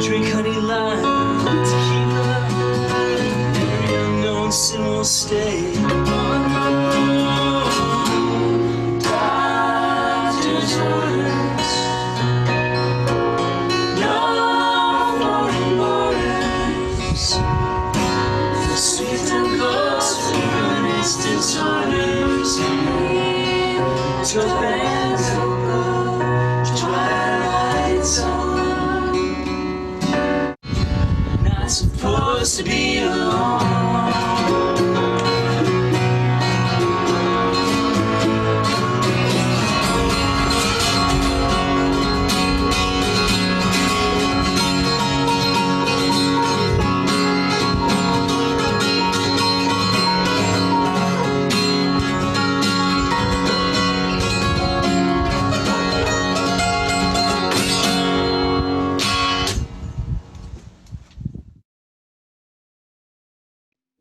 Drink honey lime, tequila, every unknown sin will stay on the road. Doctor's orders, no foreign borders. The sweet and ghost for ruinous disorders. To bands of twilight zone. Not supposed to be alone.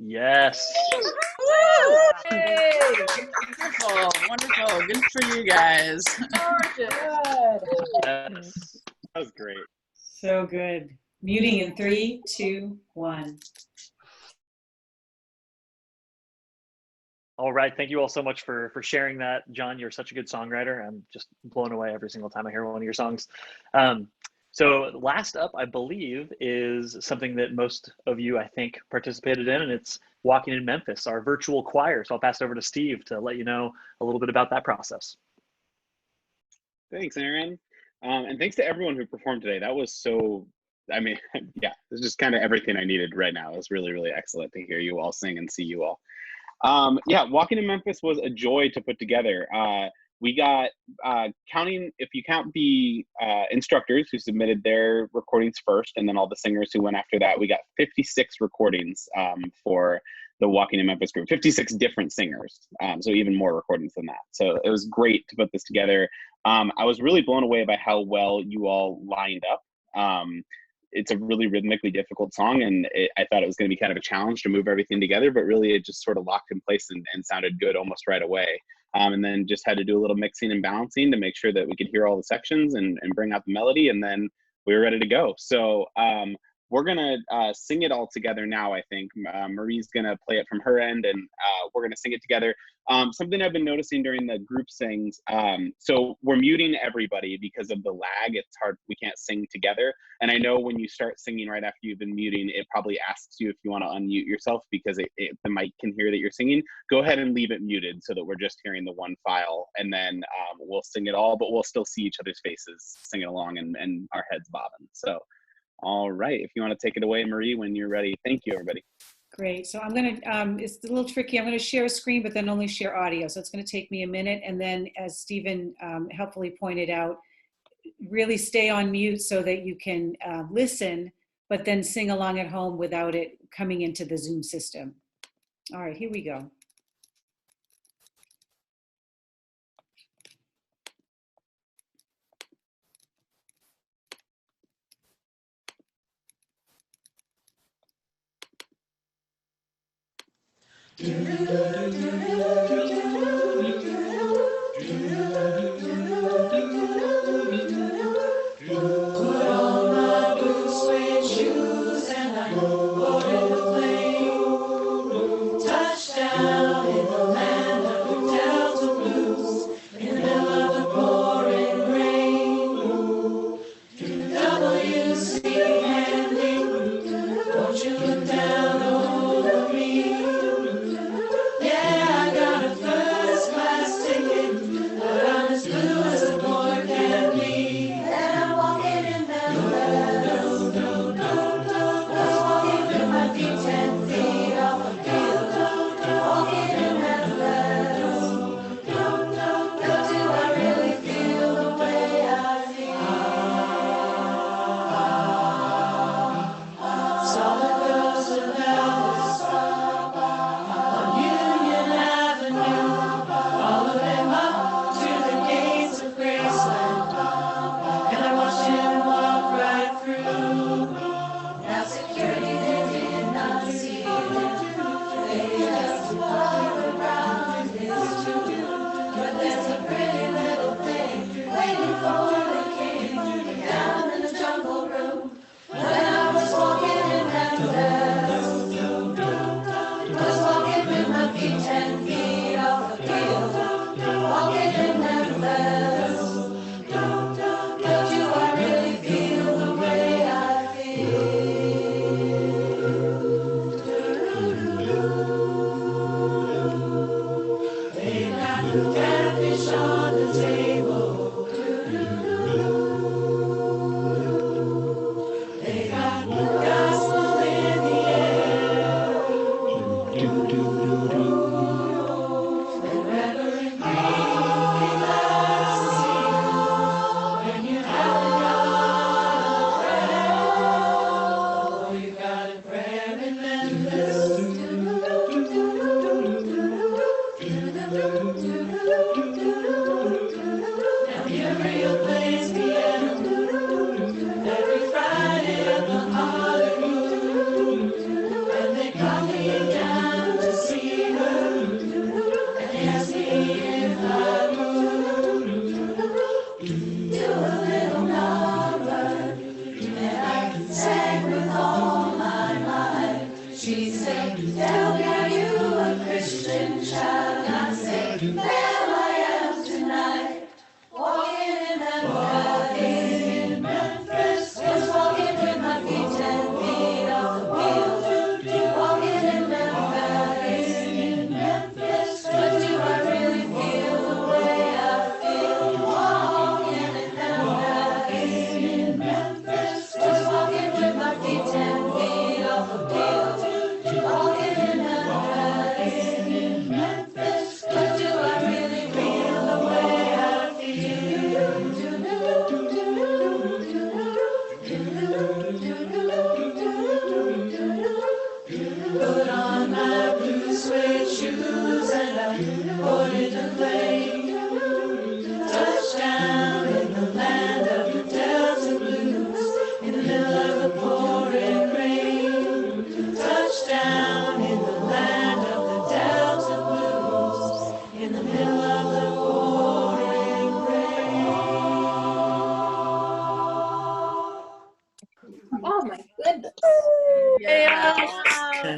Yes. Yay! Wonderful, wonderful. Good for you guys. Good. Yes. That was great. So good. Muting in 3, 2, 1. All right. Thank you all so much for sharing that. John, you're such a good songwriter. I'm just blown away every single time I hear one of your songs. So last up, I believe, is something that most of you, I think, participated in, and it's Walking in Memphis, our virtual choir. So I'll pass it over to Steve to let you know a little bit about that process. Thanks, Aaron. And thanks to everyone who performed today. That was so, I mean, yeah, it's just kind of everything I needed right now. It was really, really excellent to hear you all sing and see you all. Yeah, Walking in Memphis was a joy to put together. We got, counting, if you count the instructors who submitted their recordings first, and then all the singers who went after that, we got 56 recordings for the Walking in Memphis group, 56 different singers, so even more recordings than that. So it was great to put this together. I was really blown away by how well you all lined up. It's a really rhythmically difficult song, and I thought it was going to be kind of a challenge to move everything together, but really it just sort of locked in place and sounded good almost right away. And then just had to do a little mixing and balancing to make sure that we could hear all the sections and bring out the melody, and then we were ready to go. So we're gonna sing it all together now, I think. Marie's gonna play it from her end, and we're gonna sing it together. Something I've been noticing during the group sings, so we're muting everybody because of the lag. It's hard, we can't sing together. And I know when you start singing right after you've been muting, it probably asks you if you wanna unmute yourself because the mic can hear that you're singing. Go ahead and leave it muted so that we're just hearing the one file, and then we'll sing it all, but we'll still see each other's faces singing along and our heads bobbing. So. All right, if you want to take it away, Marie, when you're ready. Thank you, everybody. Great. So I'm going to, it's a little tricky. I'm going to share a screen, but then only share audio. So it's going to take me a minute. And then as Stephen helpfully pointed out, really stay on mute so that you can listen, but then sing along at home without it coming into the Zoom system. All right, here we go. Put on my blue suede shoes and I go in the plane. Touchdown in the land of the Delta Blues, in the middle of the pouring rain. WC Hanley, Yeah.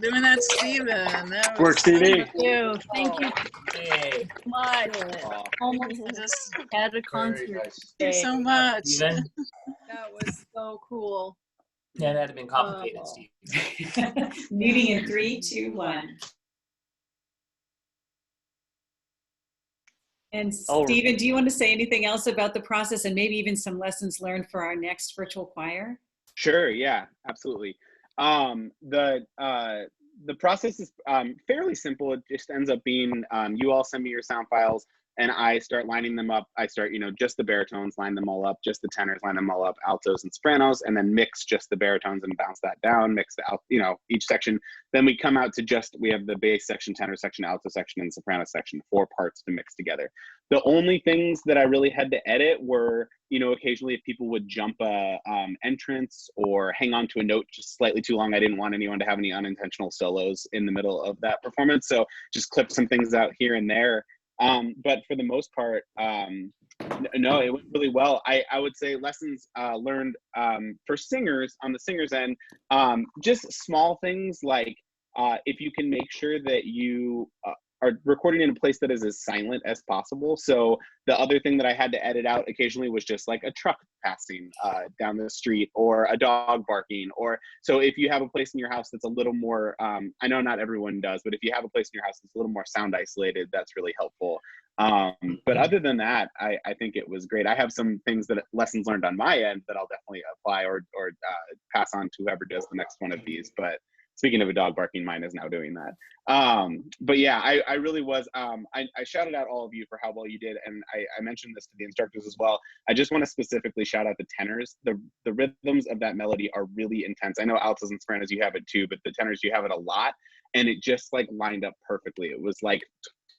Doing that, Steven. That was Work, Stevie. Thank you. Thank you Hey. so much. Aw. Almost Just had a concert. thank you so today. much. Steven? That was so cool. Yeah, that had been complicated, Oh. Steve. Meeting in 3, 2, 1. And Oh. Stephen, do you want to say anything else about the process and maybe even some lessons learned for our next virtual choir? Sure. Yeah. Absolutely. The process is fairly simple. It just ends up being you all send me your sound files, and I start lining them up. I start, just the baritones, line them all up, just the tenors, line them all up, altos and sopranos, and then mix just the baritones and bounce that down, mix the each section. Then we come out to we have the bass section, tenor section, alto section, and soprano section, 4 parts to mix together. The only things that I really had to edit were, occasionally if people would jump a entrance or hang on to a note just slightly too long. I didn't want anyone to have any unintentional solos in the middle of that performance. So just clipped some things out here and there. But for the most part, no, it went really well. I would say lessons learned for singers on the singer's end, just small things like if you can make sure that you are recording in a place that is as silent as possible. So the other thing that I had to edit out occasionally was just like a truck passing down the street or a dog barking. So if you have a place in your house that's a little more, I know not everyone does, but if you have a place in your house that's a little more sound isolated, that's really helpful. But other than that, I think it was great. I have some things lessons learned on my end that I'll definitely apply or pass on to whoever does the next one of these. But speaking of a dog barking, mine is now doing that. But yeah, I really was, I shouted out all of you for how well you did. And I mentioned this to the instructors as well. I just want to specifically shout out the tenors. The rhythms of that melody are really intense. I know altos and sopranos, you have it too, but the tenors, you have it a lot. And it just like lined up perfectly. It was like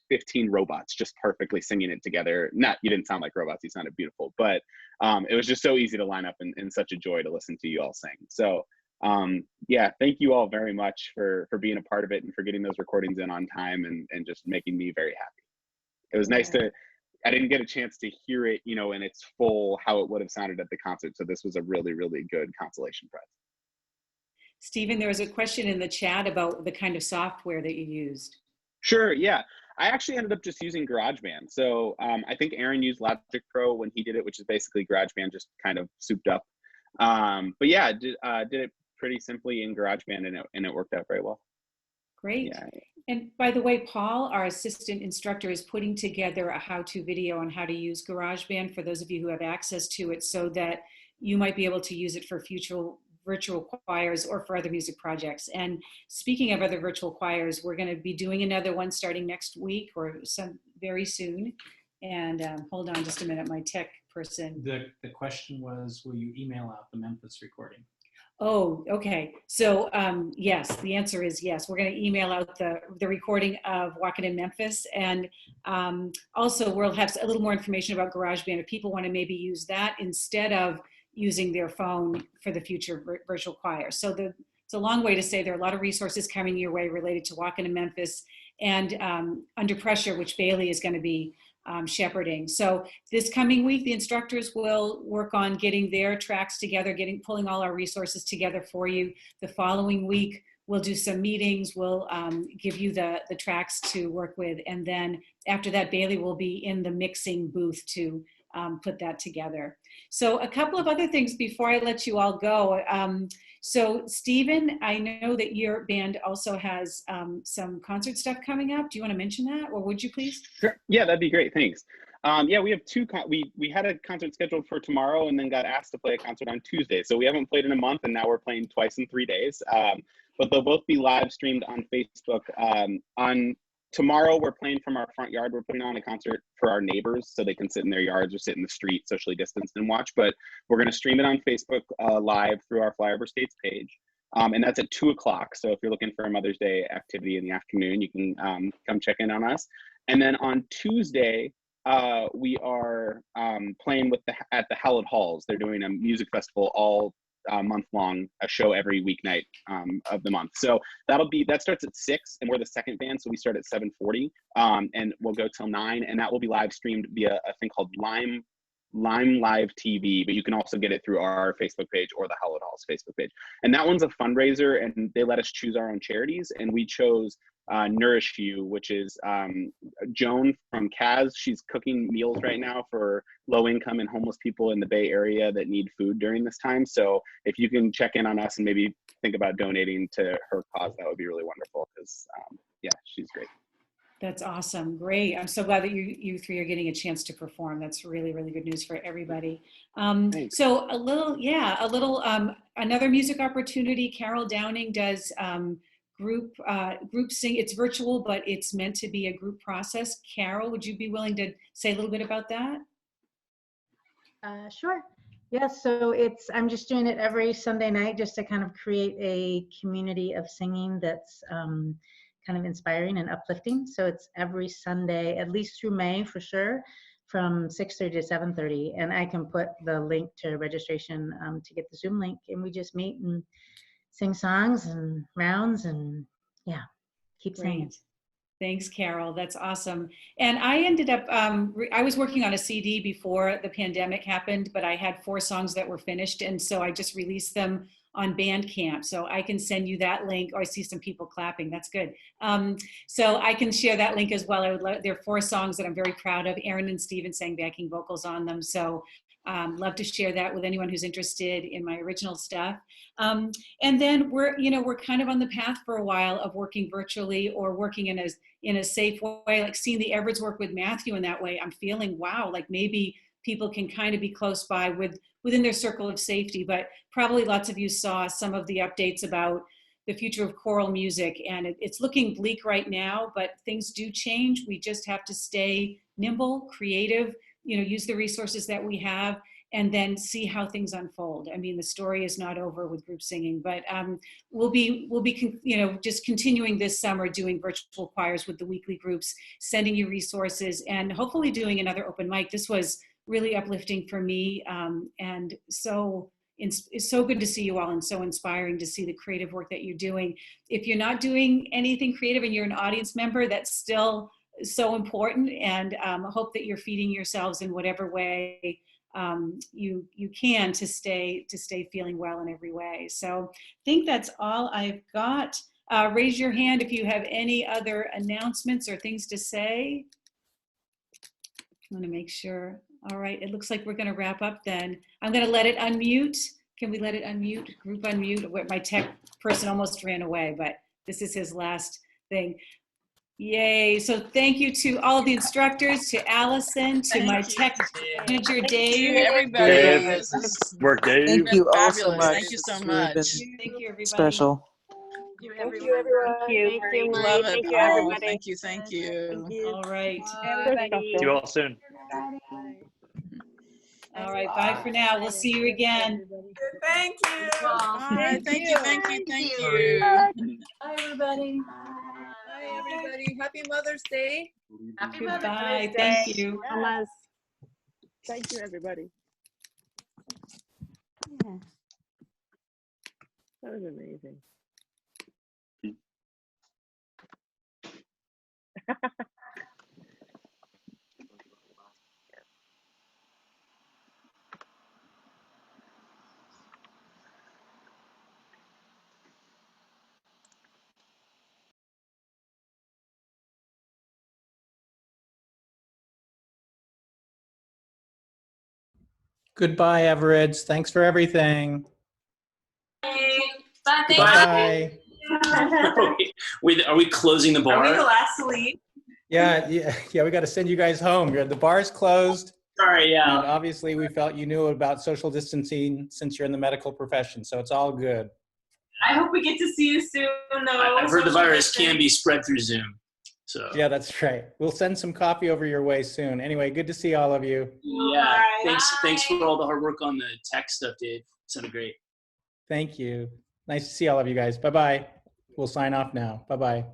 15 robots just perfectly singing it together. You didn't sound like robots, you sounded beautiful, but it was just so easy to line up and such a joy to listen to you all sing. So yeah, thank you all very much for being a part of it and for getting those recordings in on time and just making me very happy. It was nice I didn't get a chance to hear it, in its full, how it would have sounded at the concert. So this was a really, really good consolation prize. Stephen, there was a question in the chat about the kind of software that you used. Sure, yeah. I actually ended up just using GarageBand. So I think Aaron used Logic Pro when he did it, which is basically GarageBand just kind of souped up. But yeah, did it pretty simply in GarageBand and it worked out very well. Great. Yeah. And by the way, Paul, our assistant instructor, is putting together a how-to video on how to use GarageBand for those of you who have access to it so that you might be able to use it for future virtual choirs or for other music projects. And speaking of other virtual choirs, we're going to be doing another one starting next week or very soon. And hold on just a minute, my tech person. The question was, will you email out the Memphis recording? Oh, okay. So yes, the answer is yes. We're going to email out the recording of Walking in Memphis. And also we'll have a little more information about GarageBand if people want to maybe use that instead of using their phone for the future virtual choir. So it's a long way to say there are a lot of resources coming your way related to Walking in Memphis and Under Pressure, which Bailey is going to be shepherding. So this coming week, the instructors will work on getting their tracks together, pulling all our resources together for you. The following week, we'll do some meetings. We'll give you the tracks to work with. And then after that, Bailey will be in the mixing booth to put that together. So a couple of other things before I let you all go. So Stephen, I know that your band also has some concert stuff coming up. Do you want to mention that, or would you please? Sure. Yeah, that'd be great. Thanks. Yeah, we have we had a concert scheduled for tomorrow and then got asked to play a concert on Tuesday. So we haven't played in a month and now we're playing twice in 3 days. But they'll both be live streamed on Facebook. On tomorrow, we're playing from our front yard. We're putting on a concert for our neighbors so they can sit in their yards or sit in the street, socially distanced, and watch. But we're going to stream it on Facebook live through our Flyover States page. And that's at 2 o'clock. So if you're looking for a Mother's Day activity in the afternoon, you can come check in on us. And then on Tuesday, we are playing at the Hallett Halls. They're doing a music festival all month long, a show every weeknight of the month. So that starts at 6 and we're the second band. So we start at 7:40 and we'll go till 9 and that will be live streamed via a thing called Lime Live TV, but you can also get it through our Facebook page or the Hallowed Halls Facebook page. And that one's a fundraiser, and they let us choose our own charities. And we chose Nourish You, which is Joan from Kaz. She's cooking meals right now for low income and homeless people in the Bay Area that need food during this time. So if you can check in on us and maybe think about donating to her cause, that would be really wonderful, because yeah, she's great. That's awesome. Great. I'm so glad that you three are getting a chance to perform. That's really, really good news for everybody. So another music opportunity. Carol Downing does group sing. It's virtual, but it's meant to be a group process. Carol, would you be willing to say a little bit about that? Sure. Yes, so I'm just doing it every Sunday night just to kind of create a community of singing that's kind of inspiring and uplifting. So it's every Sunday, at least through May for sure, from 6:30 to 7:30. And I can put the link to registration to get the Zoom link, and we just meet and sing songs and rounds and yeah, keep singing. Great. Thanks, Carol. That's awesome. And I ended up, I was working on a CD before the pandemic happened, but I had 4 songs that were finished. And so I just released them on Bandcamp. So I can send you that link. Oh, I see some people clapping. That's good. So I can share that link as well. There are 4 songs that I'm very proud of. Aaron and Steven sang backing vocals on them. So love to share that with anyone who's interested in my original stuff. And then we're kind of on the path for a while of working virtually or working in a safe way, like seeing the Everetts work with Matthew in that way. I'm feeling, wow, like maybe people can kind of be close by within their circle of safety, but probably lots of you saw some of the updates about the future of choral music, and it's looking bleak right now, but things do change. We just have to stay nimble, creative, use the resources that we have, and then see how things unfold. I mean, the story is not over with group singing, but we'll be just continuing this summer doing virtual choirs with the weekly groups, sending you resources, and hopefully doing another open mic. This was really uplifting for me, and it's so good to see you all and so inspiring to see the creative work that you're doing. If you're not doing anything creative and you're an audience member, that's still so important, and I hope that you're feeding yourselves in whatever way you can to stay feeling well in every way. So I think that's all I've got. Raise your hand if you have any other announcements or things to say. I want to make sure. All right, it looks like we're going to wrap up then. I'm going to let it unmute. Can we let it unmute? Group unmute. My tech person almost ran away, but this is his last thing. Yay. So thank you to all of the instructors, to Allison, to my tech manager, Dave. Everybody. Dave. Work, Dave. Thank you all so Fabulous. much. Thank you so It's really much. been Thank you, everybody. special. Thank you, Thank everyone. you, everyone. Thank you, Thank you, Marie. Love it. Thank you, Oh, everybody. thank you. Thank you. All right. Everybody. See you all soon. All right. Bye for now. We'll see you again. Thank you. Bye. Thank you. Thank you. Thank you. Bye, everybody. Bye, everybody. Happy Mother's Day. Happy Goodbye. Mother's Day. Thank you. Mamas. Thank you, everybody. Yeah. That was amazing. Goodbye, Everetts. Thanks for everything. Bye. Bye. Are we closing the bar? Are we the last to leave? Yeah. We got to send you guys home. The bar's closed. Sorry, yeah. And obviously, we felt you knew about social distancing since you're in the medical profession, so it's all good. I hope we get to see you soon, though. I've heard the virus can be spread through Zoom. So Yeah, that's right. We'll send some coffee over your way soon. Anyway, good to see all of you. yeah, Bye. thanks for all the hard work on the tech stuff, Dave. Sounded great. Thank you. Nice to see all of you guys. Bye-bye. We'll sign off now. Bye-bye.